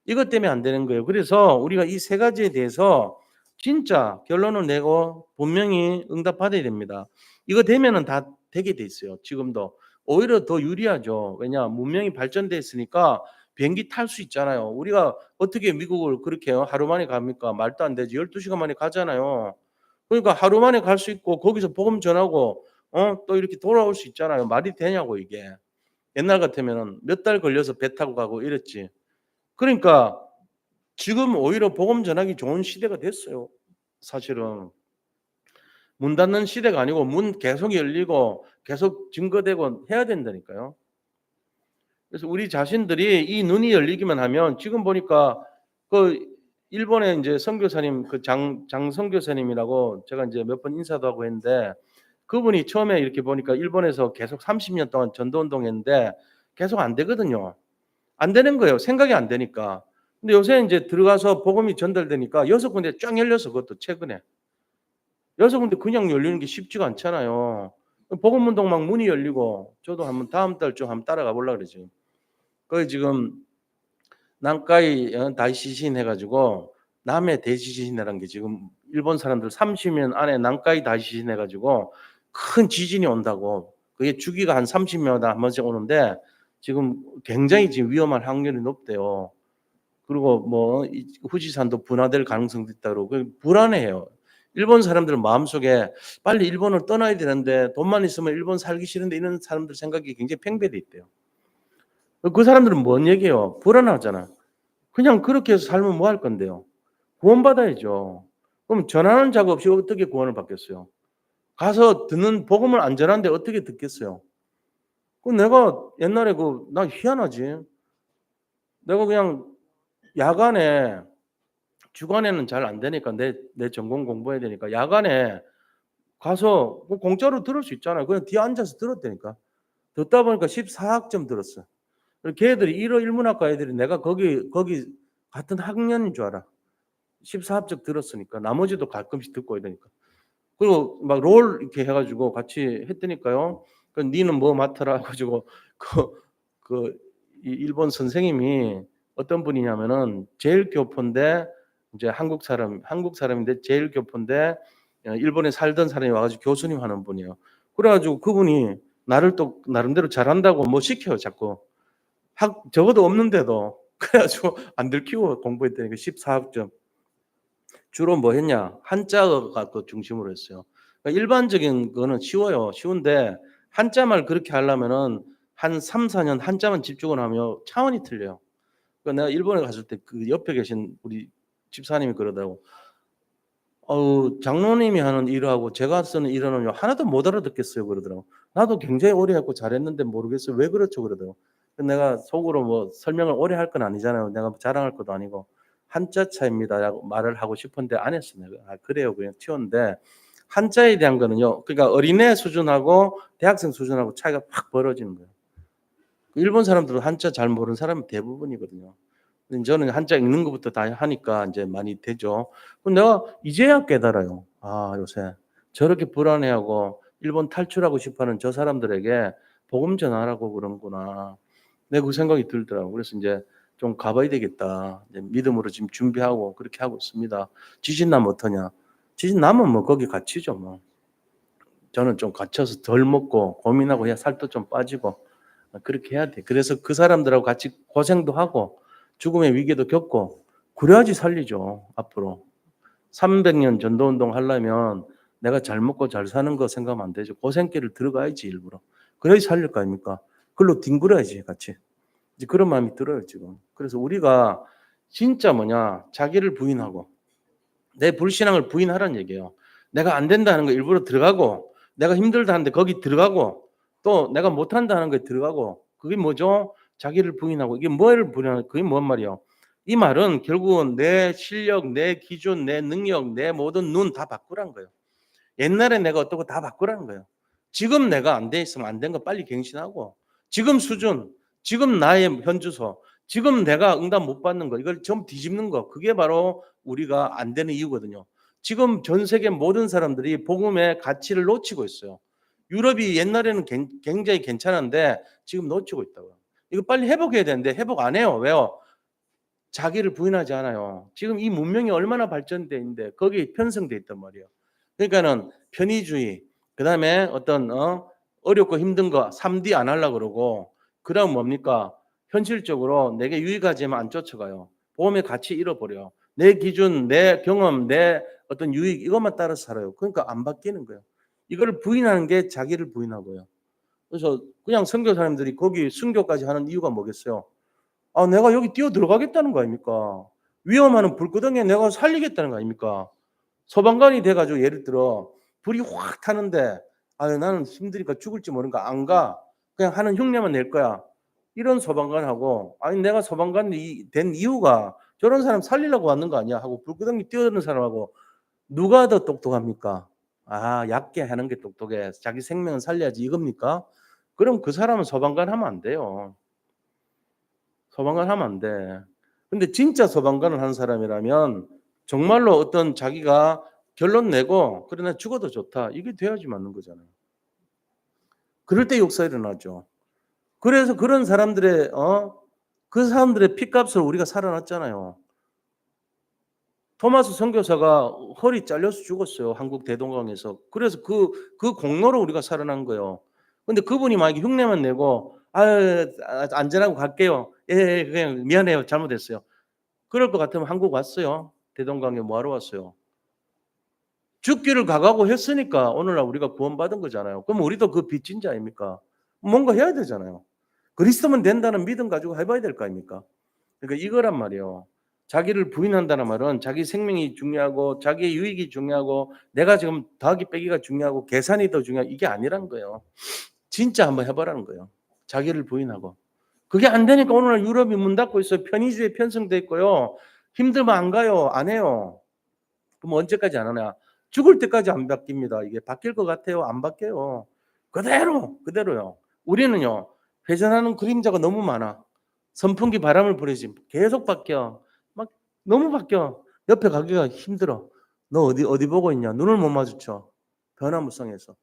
이것 때문에 안 되는 거예요. 그래서 우리가 이 세 가지에 대해서 진짜 결론을 내고 분명히 응답받아야 됩니다. 이거 되면은 다 되게 돼 있어요. 지금도 오히려 더 유리하죠. 왜냐 문명이 발전돼 있으니까 비행기 탈 수 있잖아요. 우리가 어떻게 미국을 그렇게 하루 만에 갑니까? 말도 안 되지. 12시간 만에 가잖아요. 그러니까 하루 만에 갈 수 있고 거기서 복음 전하고 또 이렇게 돌아올 수 있잖아요. 말이 되냐고 이게. 옛날 같으면은 몇 달 걸려서 배 타고 가고 이랬지. 그러니까 지금 오히려 복음 전하기 좋은 시대가 됐어요. 사실은 문 닫는 시대가 아니고 문 계속 열리고 계속 증거되고 해야 된다니까요. 그래서 우리 자신들이 이 눈이 열리기만 하면 지금 보니까 그 일본의 이제 선교사님 그 장 선교사님이라고 제가 이제 몇 번 인사도 하고 했는데 그분이 처음에 이렇게 보니까 일본에서 계속 30년 동안 전도 운동했는데 계속 안 되거든요. 안 되는 거예요. 생각이 안 되니까. 근데 요새 인제 들어가서 복음이 전달되니까 6군데 쫙 열렸어 그것도 최근에. 6군데 그냥 열리는 게 쉽지가 않잖아요. 복음 운동 막 문이 열리고 저도 한번 다음 달 좀 한번 따라가 보려고 그래요 지금. 거기 지금 난카이 다이시신 해 가지고 남해 대지진이라는 게 지금 일본 사람들 30년 안에 난카이 다이시신 해 가지고 큰 지진이 온다고. 그게 주기가 한 30년마다 한 번씩 오는데 지금 굉장히 지금 위험할 확률이 높대요. 그리고 뭐 이 후지산도 분화될 가능성도 있다 그러고 불안해해요. 일본 사람들 마음속에 빨리 일본을 떠나야 되는데 돈만 있으면 일본 살기 싫은데 이런 사람들 생각이 굉장히 팽배돼 있대요. 그 사람들은 뭔 얘기예요? 불안하잖아. 그냥 그렇게 해서 살면 뭐 할 건데요? 구원받아야죠. 그럼 전하는 자가 없이 어떻게 구원을 받겠어요? 가서 듣는 복음을 안 전하는데 어떻게 듣겠어요? 그 내가 옛날에 나 희한하지. 내가 그냥 야간에 주간에는 잘 안 되니까 내 전공 공부해야 되니까 야간에 가서 뭐 공짜로 들을 수 있잖아요. 그냥 뒤에 앉아서 들었다니까. 듣다 보니까 14학점 들었어. 걔들이 일어일문학과 애들이 내가 거기 같은 학년인 줄 알아. 14합적 들었으니까 나머지도 가끔씩 듣고 이러니까. 그리고 막 롤 이렇게 해 가지고 같이 했더니까요. 그 "니는 뭐 맡아라." 해 가지고 그 그 이 일본 선생님이 어떤 분이냐면은 제일 교포인데 인제 한국 사람인데 제일 교포인데 일본에 살던 사람이 와 가지고 교수님 하는 분이에요. 그래 가지고 그분이 나를 또 나름대로 잘한다고 뭐 시켜요 자꾸. 적어도 없는데도. 그래 가지고 안 들키고 공부했다니까 14학점. 주로 뭐 했냐? 한자어 갖고 중심으로 했어요. 그러니까 일반적인 거는 쉬워요. 쉬운데 한자말 그렇게 하려면은 한 3-4년 한자만 집중을 하면 차원이 틀려요. 그러니까 내가 일본에 갔을 때 그 옆에 계신 우리 집사님이 그러더라고. "어우 장로님이 하는 일하고 제가 쓰는 일은 하나도 못 알아듣겠어요." 그러더라고. "나도 굉장히 오래 했고 잘했는데 모르겠어요. 왜 그렇죠?" 그러더라고. 그래서 내가 속으로 뭐 설명을 오래 할 건 아니잖아요. 내가 자랑할 것도 아니고 "한자 차이입니다."라고 말을 하고 싶은데 안 했어 내가. "아 그래요." 그냥 튀었는데 한자에 대한 거는요. 그러니까 어린애 수준하고 대학생 수준하고 차이가 확 벌어지는 거예요. 일본 사람들은 한자 잘 모르는 사람이 대부분이거든요. 근데 저는 한자 읽는 것부터 다 하니까 인제 많이 되죠. 그럼 내가 이제야 깨달아요. '아 요새 저렇게 불안해하고 일본 탈출하고 싶어하는 저 사람들에게 복음 전하라고 그러는구나.' 내가 그 생각이 들더라고요. 그래서 인제 '좀 가 봐야 되겠다.' 이제 믿음으로 지금 준비하고 그렇게 하고 있습니다. 지진 나면 어떠냐? 지진 나면 뭐 거기 갇히죠 뭐. 저는 좀 갇혀서 덜 먹고 고민하고 해야 살도 좀 빠지고 그렇게 해야 돼. 그래서 그 사람들하고 같이 고생도 하고 죽음의 위기도 겪고 그래야지 살리죠 앞으로. 300년 전도운동 하려면 내가 잘 먹고 잘 사는 거 생각하면 안 되죠. 고생길을 들어가야지 일부러. 그래야지 살릴 거 아닙니까? 글로 뒹굴어야지 같이. 이제 그런 마음이 들어요 지금. 그래서 우리가 진짜 뭐냐 자기를 부인하고 내 불신앙을 부인하라는 얘기예요. 내가 안 된다는 거 일부러 들어가고 내가 힘들다 하는데 거기 들어가고 또 내가 못한다 하는 거에 들어가고 그게 뭐죠? 자기를 부인하고 이게 뭐를 부인하는 그게 뭔 말이에요? 이 말은 결국은 내 실력, 내 기준, 내 능력, 내 모든 눈 다 바꾸라는 거예요. 옛날에 내가 어떻고 다 바꾸라는 거예요. 지금 내가 안 돼 있으면 안 된 거 빨리 갱신하고 지금 수준, 지금 나의 현주소, 지금 내가 응답 못 받는 거 이걸 좀 뒤집는 거 그게 바로 우리가 안 되는 이유거든요. 지금 전 세계 모든 사람들이 복음의 가치를 놓치고 있어요. 유럽이 옛날에는 굉장히 괜찮은데 지금 놓치고 있다고요. 이거 빨리 회복해야 되는데 회복 안 해요. 왜요? 자기를 부인하지 않아요. 지금 이 문명이 얼마나 발전돼 있는데 거기에 편성돼 있단 말이에요. 그러니까는 편의주의, 그다음에 어떤 어렵고 힘든 거 3D 안 하려고 그러고 그다음 뭡니까? 현실적으로 내게 유익하지만 안 쫓아가요. 보험의 가치 잃어버려요. 내 기준, 내 경험, 내 어떤 유익 이것만 따라서 살아요. 그러니까 안 바뀌는 거예요. 이거를 부인하는 게 자기를 부인하고요. 그래서 그냥 선교사님들이 거기 순교까지 하는 이유가 뭐겠어요? 아 내가 여기 뛰어 들어가겠다는 거 아닙니까? 위험한 불구덩이에 내가 살리겠다는 거 아닙니까? 소방관이 돼 가지고 예를 들어 불이 확 타는데 '아유 나는 힘드니까 죽을지 모르니까 안 가. 그냥 하는 흉내만 낼 거야.' 이런 소방관하고 '아니 내가 소방관이 된 이유가 저런 사람 살리려고 왔는 거 아니야.' 하고 불구덩이 뛰어드는 사람하고 누가 더 똑똑합니까? '아 얕게 하는 게 똑똑해. 자기 생명을 살려야지.' 이겁니까? 그럼 그 사람은 소방관 하면 안 돼요. 소방관 하면 안 돼. 근데 진짜 소방관을 한 사람이라면 정말로 어떤 자기가 결론 내고 그래 나 죽어도 좋다. 이게 돼야지 맞는 거잖아요. 그럴 때 역사 일어나죠. 그래서 그런 사람들의 그 사람들의 피값을 우리가 살아났잖아요. 토마스 선교사가 허리 잘려서 죽었어요. 한국 대동강에서. 그래서 그 공로로 우리가 살아난 거예요. 근데 그분이 만약에 흉내만 내고 안전하고 갈게요. 예, 그냥 미안해요. 잘못했어요. 그럴 것 같으면 한국 왔어요. 대동강에 뭐하러 왔어요? 죽기를 각오하고 했으니까 오늘날 우리가 구원받은 거잖아요. 그럼 우리도 그 빚진 자 아닙니까? 뭔가 해야 되잖아요. 그리스도면 된다는 믿음 가지고 해봐야 될 거 아닙니까? 그러니까 이거란 말이에요. 자기를 부인한다는 말은 자기 생명이 중요하고 자기의 유익이 중요하고 내가 지금 더하기 빼기가 중요하고 계산이 더 중요하고 이게 아니란 거예요. 진짜 한번 해보라는 거예요. 자기를 부인하고. 그게 안 되니까 오늘 유럽이 문 닫고 있어요. 편의주의 편성돼 있고요. 힘들면 안 가요. 안 해요. 그럼 언제까지 안 하냐? 죽을 때까지 안 바뀝니다. 이게 바뀔 것 같아요? 안 바뀌어요. 그대로요. 우리는요, 회전하는 그림자가 너무 많아. 선풍기 바람을 부리지 계속 바뀌어. 막 너무 바뀌어. 옆에 가기가 힘들어. 너 어디 보고 있냐? 눈을 못 마주쳐. 변화무쌍해서.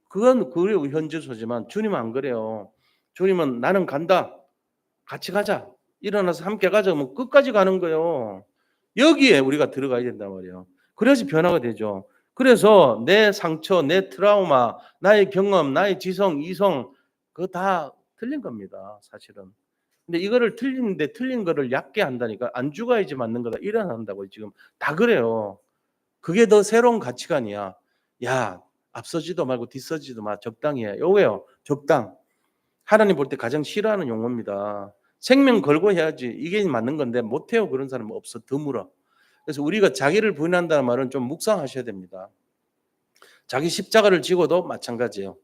그건 그리고 현재소지만 주님은 안 그래요. 주님은 나는 간다. 같이 가자. 일어나서 함께 가자. 뭐 끝까지 가는 거예요. 여기에 우리가 들어가야 된단 말이에요. 그래야지 변화가 되죠. 그래서 내 상처, 내 트라우마, 나의 경험, 나의 지성, 이성 그거 다 틀린 겁니다. 사실은. 근데 이거를 틀리는데 틀린 거를 얕게 한다니까. 안 죽어야지 맞는 거다. 일어난다고 지금 다 그래요. 그게 더 새로운 가치관이야. 야, 앞서지도 말고 뒤서지도 마. 적당히 해. 요거요. 적당. 하나님 볼 때 가장 싫어하는 용어입니다. 생명 걸고 해야지. 이게 맞는 건데 못해요. 그런 사람은 없어. 드물어. 그래서 우리가 자기를 부인한다는 말은 좀 묵상하셔야 됩니다. 자기 십자가를 지고도 마찬가지예요.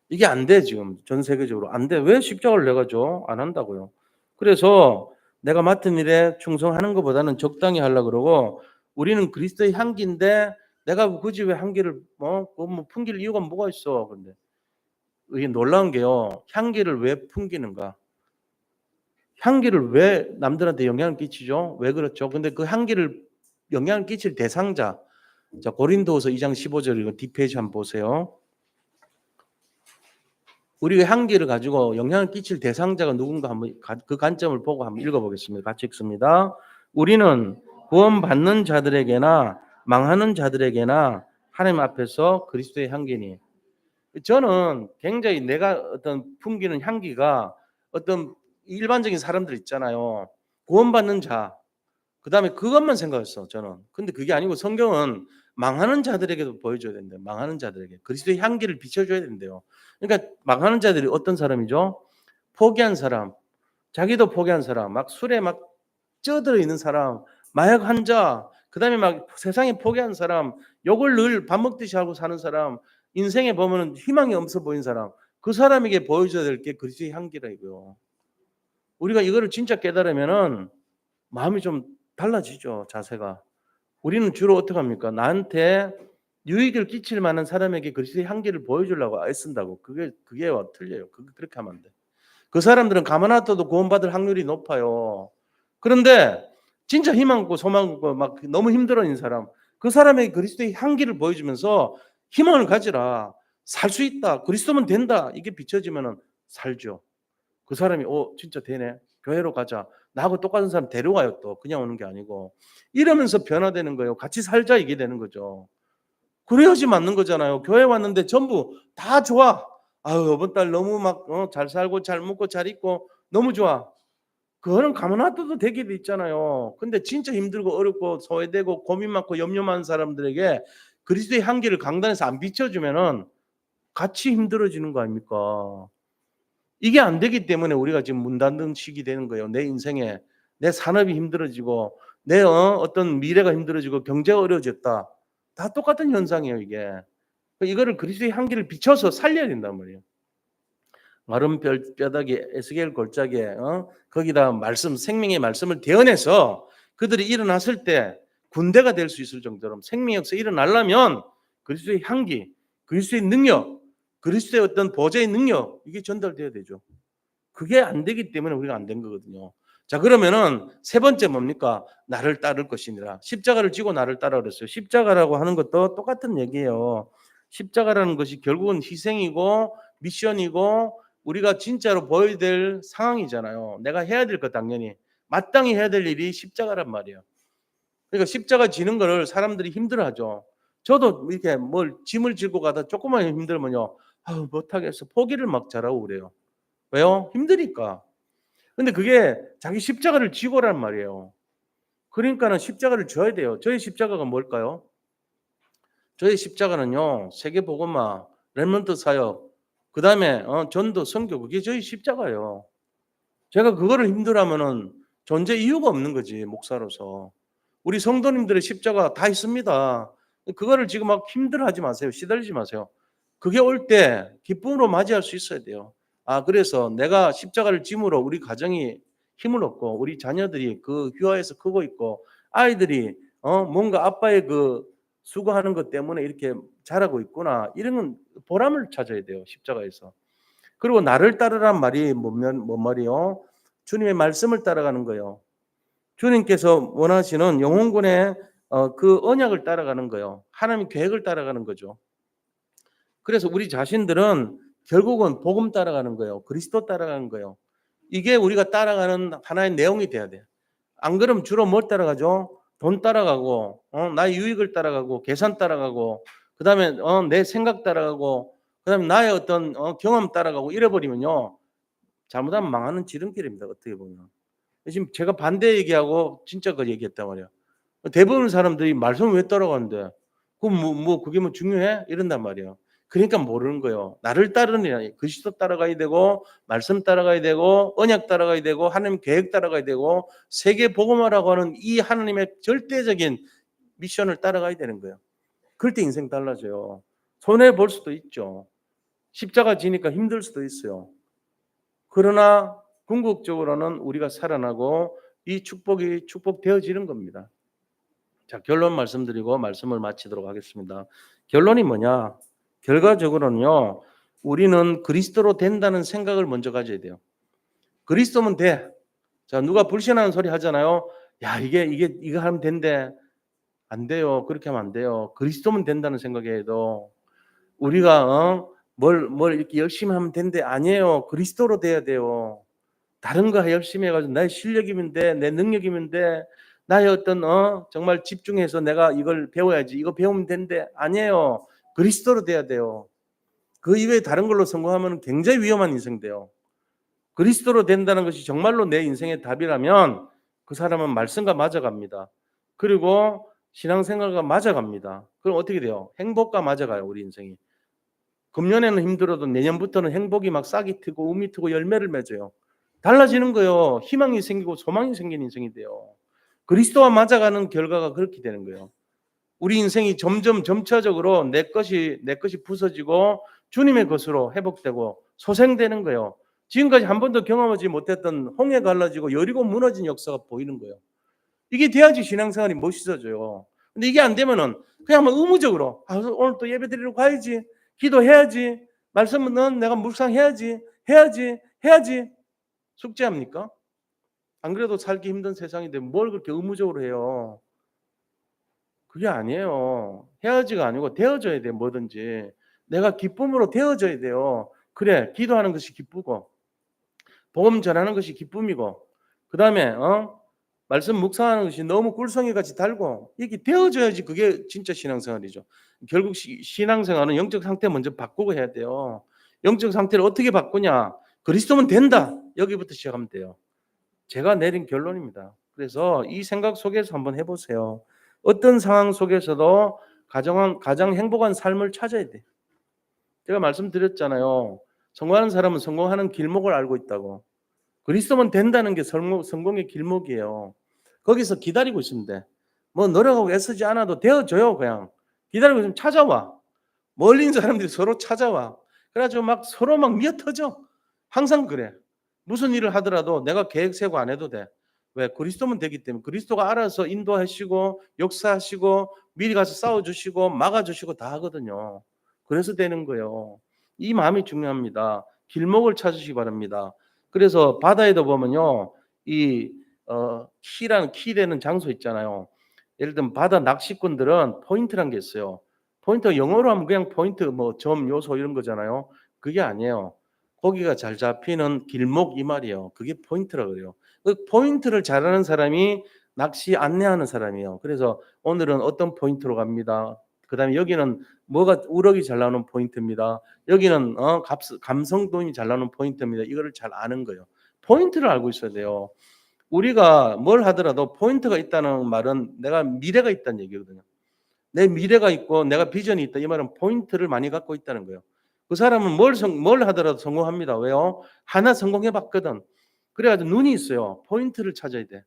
이게 안 돼 지금 전 세계적으로 안 돼. 왜 십자가를 내가 줘? 안 한다고요. 그래서 내가 맡은 일에 충성하는 것보다는 적당히 하려고 그러고 우리는 그리스도의 향기인데 내가 굳이 왜 향기를 뭐 풍길 이유가 뭐가 있어? 근데 이게 놀라운 게요. 향기를 왜 풍기는가? 향기를 왜 남들한테 영향을 끼치죠? 왜 그렇죠? 근데 그 향기를 영향을 끼칠 대상자. 자, 고린도후서 2장 15절 이거 뒷페이지 한번 보세요. 우리가 향기를 가지고 영향을 끼칠 대상자가 누군가 한번 그 관점을 보고 한번 읽어보겠습니다. 같이 읽습니다. 우리는 구원받는 자들에게나 망하는 자들에게나 하나님 앞에서 그리스도의 향기니. 저는 굉장히 내가 어떤 풍기는 향기가 어떤 일반적인 사람들 있잖아요. 구원받는 자. 그다음에 그것만 생각했어, 저는. 근데 그게 아니고 성경은 망하는 자들에게도 보여줘야 된대요. 망하는 자들에게. 그리스도의 향기를 비춰줘야 된대요. 그러니까 망하는 자들이 어떤 사람이죠? 포기한 사람, 자기도 포기한 사람, 막 술에 막 쪄들어 있는 사람, 마약 환자, 그다음에 막 세상에 포기한 사람, 욕을 늘 밥 먹듯이 하고 사는 사람, 인생에 보면은 희망이 없어 보이는 사람, 그 사람에게 보여줘야 될 게 그리스도의 향기라 이거요. 우리가 이거를 진짜 깨달으면은 마음이 좀 달라지죠, 자세가. 우리는 주로 어떻게 합니까? 나한테 유익을 끼칠 만한 사람에게 그리스도의 향기를 보여주려고 애쓴다고. 그게 틀려요. 그렇게 하면 안 돼. 그 사람들은 가만 놔둬도 구원받을 확률이 높아요. 그런데 진짜 희망 없고 소망 없고 막 너무 힘들어진 사람, 그 사람에게 그리스도의 향기를 보여주면서 희망을 가지라. 살 수 있다. 그리스도면 된다. 이게 비춰지면은 살죠. 그 사람이 진짜 되네. 교회로 가자. 나하고 똑같은 사람 데려와요 또. 그냥 오는 게 아니고. 이러면서 변화되는 거예요. 같이 살자 이게 되는 거죠. 그래야지 맞는 거잖아요. 교회 왔는데 전부 다 좋아. 아유 이번 달 너무 막 잘 살고 잘 먹고 잘 입고 너무 좋아. 그거는 가만 놔둬도 되게 있잖아요. 근데 진짜 힘들고 어렵고 소외되고 고민 많고 염려 많은 사람들에게 그리스도의 향기를 강단에서 안 비춰주면은 같이 힘들어지는 거 아닙니까? 이게 안 되기 때문에 우리가 지금 문 닫는 시기 되는 거예요. 내 인생에 내 산업이 힘들어지고 내 어떤 미래가 힘들어지고 경제가 어려워졌다. 다 똑같은 현상이에요, 이게. 이거를 그리스도의 향기를 비춰서 살려야 된단 말이에요. 마른 뼈다귀 에스겔 골짜기에 거기다 말씀 생명의 말씀을 대언해서 그들이 일어났을 때 군대가 될 수 있을 정도로 생명의 역사 일어나려면 그리스도의 향기, 그리스도의 능력, 그리스도의 어떤 보좌의 능력 이게 전달돼야 되죠. 그게 안 되기 때문에 우리가 안 된 거거든요. 자, 그러면은 세 번째 뭡니까? 나를 따를 것이니라. 십자가를 지고 나를 따라 그랬어요. 십자가라고 하는 것도 똑같은 얘기예요. 십자가라는 것이 결국은 희생이고 미션이고 우리가 진짜로 보여야 될 상황이잖아요. 내가 해야 될 것 당연히 마땅히 해야 될 일이 십자가란 말이에요. 그러니까 십자가 지는 거를 사람들이 힘들어하죠. 저도 이렇게 뭘 짐을 지고 가다 조금만 힘들면요, 아우 못하겠어, 포기를 막 잘하고 그래요. 왜요? 힘드니까. 근데 그게 자기 십자가를 지고란 말이에요. 그러니까는 십자가를 져야 돼요. 저의 십자가가 뭘까요? 저의 십자가는요, 세계복음화, 렘넌트 사역, 그 다음에 전도, 선교, 그게 저희 십자가예요. 제가 그거를 힘들어하면은 존재 이유가 없는 거지, 목사로서. 우리 성도님들의 십자가 다 있습니다. 그거를 지금 막 힘들어하지 마세요. 시달리지 마세요. 그게 올 때 기쁨으로 맞이할 수 있어야 돼요. 아, 그래서 내가 십자가를 짐으로 우리 가정이 힘을 얻고 우리 자녀들이 그 휴화에서 크고 있고 아이들이 뭔가 아빠의 그 수고하는 것 때문에 이렇게 자라고 있구나. 이런 건 보람을 찾아야 돼요. 십자가에서. 그리고 나를 따르란 말이 뭔 말이요? 주님의 말씀을 따라가는 거예요. 주님께서 원하시는 영혼군의 그 언약을 따라가는 거예요. 하나님 계획을 따라가는 거죠. 그래서 우리 자신들은 결국은 복음 따라가는 거예요. 그리스도 따라가는 거예요. 이게 우리가 따라가는 하나의 내용이 돼야 돼요. 안 그러면 주로 뭘 따라가죠? 돈 따라가고, 나의 유익을 따라가고, 계산 따라가고, 그 다음에 내 생각 따라가고, 그 다음에 나의 어떤 경험 따라가고 이래버리면요, 잘못하면 망하는 지름길입니다. 어떻게 보면. 지금 제가 반대 얘기하고 진짜 그 얘기했단 말이에요. 대부분 사람들이 말씀 왜 따라가는데? 그게 뭐 중요해? 이런단 말이에요. 그러니까 모르는 거예요. 나를 따르느냐. 그리스도 따라가야 되고, 말씀 따라가야 되고, 언약 따라가야 되고, 하나님 계획 따라가야 되고, 세계 복음화라고 하는 이 하나님의 절대적인 미션을 따라가야 되는 거예요. 그럴 때 인생 달라져요. 손해 볼 수도 있죠. 십자가 지니까 힘들 수도 있어요. 그러나 궁극적으로는 우리가 살아나고 이 축복이 축복되어지는 겁니다. 자, 결론 말씀드리고 말씀을 마치도록 하겠습니다. 결론이 뭐냐? 결과적으로는요, 우리는 그리스도로 된다는 생각을 먼저 가져야 돼요. 그리스도면 돼. 자, 누가 불신하는 소리 하잖아요. 야, 이거 하면 된대. 안 돼요. 그렇게 하면 안 돼요. 그리스도면 된다는 생각에도 우리가 뭘 이렇게 열심히 하면 된대. 아니에요. 그리스도로 돼야 돼요. 다른 거 열심히 해가지고 나의 실력이면 돼, 내 능력이면 돼, 나의 어떤 정말 집중해서 내가 이걸 배워야지, 이거 배우면 된대. 아니에요. 그리스도로 돼야 돼요. 그 이외에 다른 걸로 성공하면 굉장히 위험한 인생 돼요. 그리스도로 된다는 것이 정말로 내 인생의 답이라면 그 사람은 말씀과 맞아갑니다. 그리고 신앙생활과 맞아갑니다. 그럼 어떻게 돼요? 행복과 맞아가요, 우리 인생이. 금년에는 힘들어도 내년부터는 행복이 막 싹이 트고 음이 트고 열매를 맺어요. 달라지는 거예요. 희망이 생기고 소망이 생기는 인생이 돼요. 그리스도와 맞아가는 결과가 그렇게 되는 거예요. 우리 인생이 점점 점차적으로 내 것이 부서지고 주님의 것으로 회복되고 소생되는 거예요. 지금까지 한 번도 경험하지 못했던 홍해 갈라지고 여리고 무너진 역사가 보이는 거예요. 이게 돼야지 신앙생활이 멋있어져요. 근데 이게 안 되면은 그냥 뭐 의무적으로 오늘 또 예배 드리러 가야지, 기도해야지, 말씀은 내가 묵상해야지, 해야지 숙제합니까? 안 그래도 살기 힘든 세상인데 뭘 그렇게 의무적으로 해요? 그게 아니에요. 해야지가 아니고 되어져야 돼. 뭐든지 내가 기쁨으로 되어져야 돼요. 그래, 기도하는 것이 기쁘고 복음 전하는 것이 기쁨이고 그 다음에 말씀 묵상하는 것이 너무 꿀성이 같이 달고 이게 되어져야지 그게 진짜 신앙생활이죠. 결국 신앙생활은 영적 상태 먼저 바꾸고 해야 돼요. 영적 상태를 어떻게 바꾸냐? 그리스도면 된다. 여기부터 시작하면 돼요. 제가 내린 결론입니다. 그래서 이 생각 속에서 한번 해보세요. 어떤 상황 속에서도 가장 행복한 삶을 찾아야 돼. 제가 말씀드렸잖아요. 성공하는 사람은 성공하는 길목을 알고 있다고. 그리스도면 된다는 게 성공의 길목이에요. 거기서 기다리고 있으면 돼. 뭐 노력하고 애쓰지 않아도 되어져요. 그냥 기다리고 있으면 찾아와. 멀리 있는 사람들이 서로 찾아와. 그래가지고 막 서로 막 미어터져. 항상 그래. 무슨 일을 하더라도 내가 계획 세고 안 해도 돼. 왜? 그리스도면 되기 때문에. 그리스도가 알아서 인도하시고 역사하시고 미리 가서 싸워주시고 막아주시고 다 하거든요. 그래서 되는 거예요. 이 마음이 중요합니다. 길목을 찾으시기 바랍니다. 그래서 바다에도 보면요, 이 키되는 장소 있잖아요. 예를 들면 바다 낚시꾼들은 포인트란 게 있어요. 포인트 영어로 하면 그냥 포인트 뭐 점, 요소 이런 거잖아요. 그게 아니에요. 고기가 잘 잡히는 길목 이 말이에요. 그게 포인트라고 그래요. 그 포인트를 잘하는 사람이 낚시 안내하는 사람이에요. 그래서 오늘은 어떤 포인트로 갑니다. 그다음에 여기는 뭐가 우럭이 잘 나오는 포인트입니다. 여기는 감성돔이 잘 나오는 포인트입니다. 이거를 잘 아는 거예요. 포인트를 알고 있어야 돼요. 우리가 뭘 하더라도 포인트가 있다는 말은 내가 미래가 있다는 얘기거든요. 내 미래가 있고 내가 비전이 있다. 이 말은 포인트를 많이 갖고 있다는 거예요. 그 사람은 뭘 하더라도 성공합니다. 왜요? 하나 성공해 봤거든. 그래가지고 눈이 있어요. 포인트를 찾아야 돼.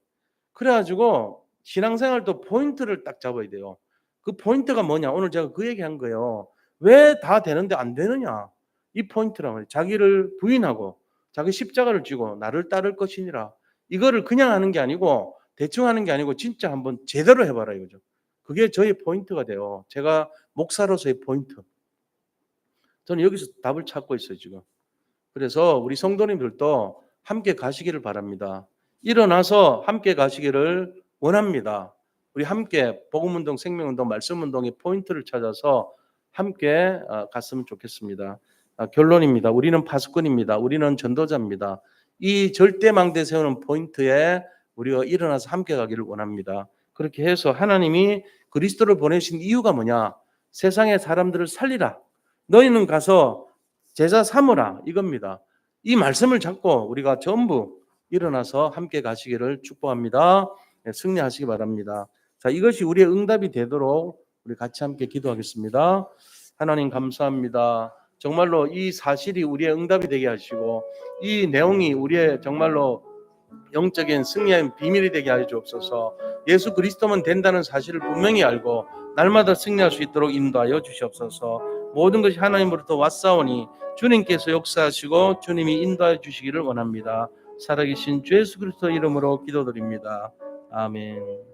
그래가지고 신앙생활도 포인트를 딱 잡아야 돼요. 그 포인트가 뭐냐? 오늘 제가 그 얘기한 거예요. 왜 다 되는데 안 되느냐? 이 포인트란 말이에요. 자기를 부인하고 자기 십자가를 쥐고 나를 따를 것이니라. 이거를 그냥 하는 게 아니고 대충 하는 게 아니고 진짜 한번 제대로 해봐라 이거죠. 그게 저희 포인트가 돼요. 제가 목사로서의 포인트. 저는 여기서 답을 찾고 있어요 지금. 그래서 우리 성도님들도 함께 가시기를 바랍니다. 일어나서 함께 가시기를 원합니다. 우리 함께 복음운동, 생명운동, 말씀운동의 포인트를 찾아서 함께 갔으면 좋겠습니다. 결론입니다. 우리는 파수꾼입니다. 우리는 전도자입니다. 이 절대망대 세우는 포인트에 우리가 일어나서 함께 가기를 원합니다. 그렇게 해서 하나님이 그리스도를 보내신 이유가 뭐냐? 세상의 사람들을 살리라. 너희는 가서 제자 삼으라 이겁니다. 이 말씀을 잡고 우리가 전부 일어나서 함께 가시기를 축복합니다. 승리하시기 바랍니다. 자, 이것이 우리의 응답이 되도록 우리 같이 함께 기도하겠습니다. 하나님 감사합니다. 정말로 이 사실이 우리의 응답이 되게 하시고 이 내용이 우리의 정말로 영적인 승리의 비밀이 되게 하여 주옵소서. 예수 그리스도만 된다는 사실을 분명히 알고 날마다 승리할 수 있도록 인도하여 주시옵소서. 모든 것이 하나님으로부터 왔사오니 주님께서 역사하시고 주님이 인도하여 주시기를 원합니다. 살아계신 주 예수 그리스도 이름으로 기도드립니다. 아멘.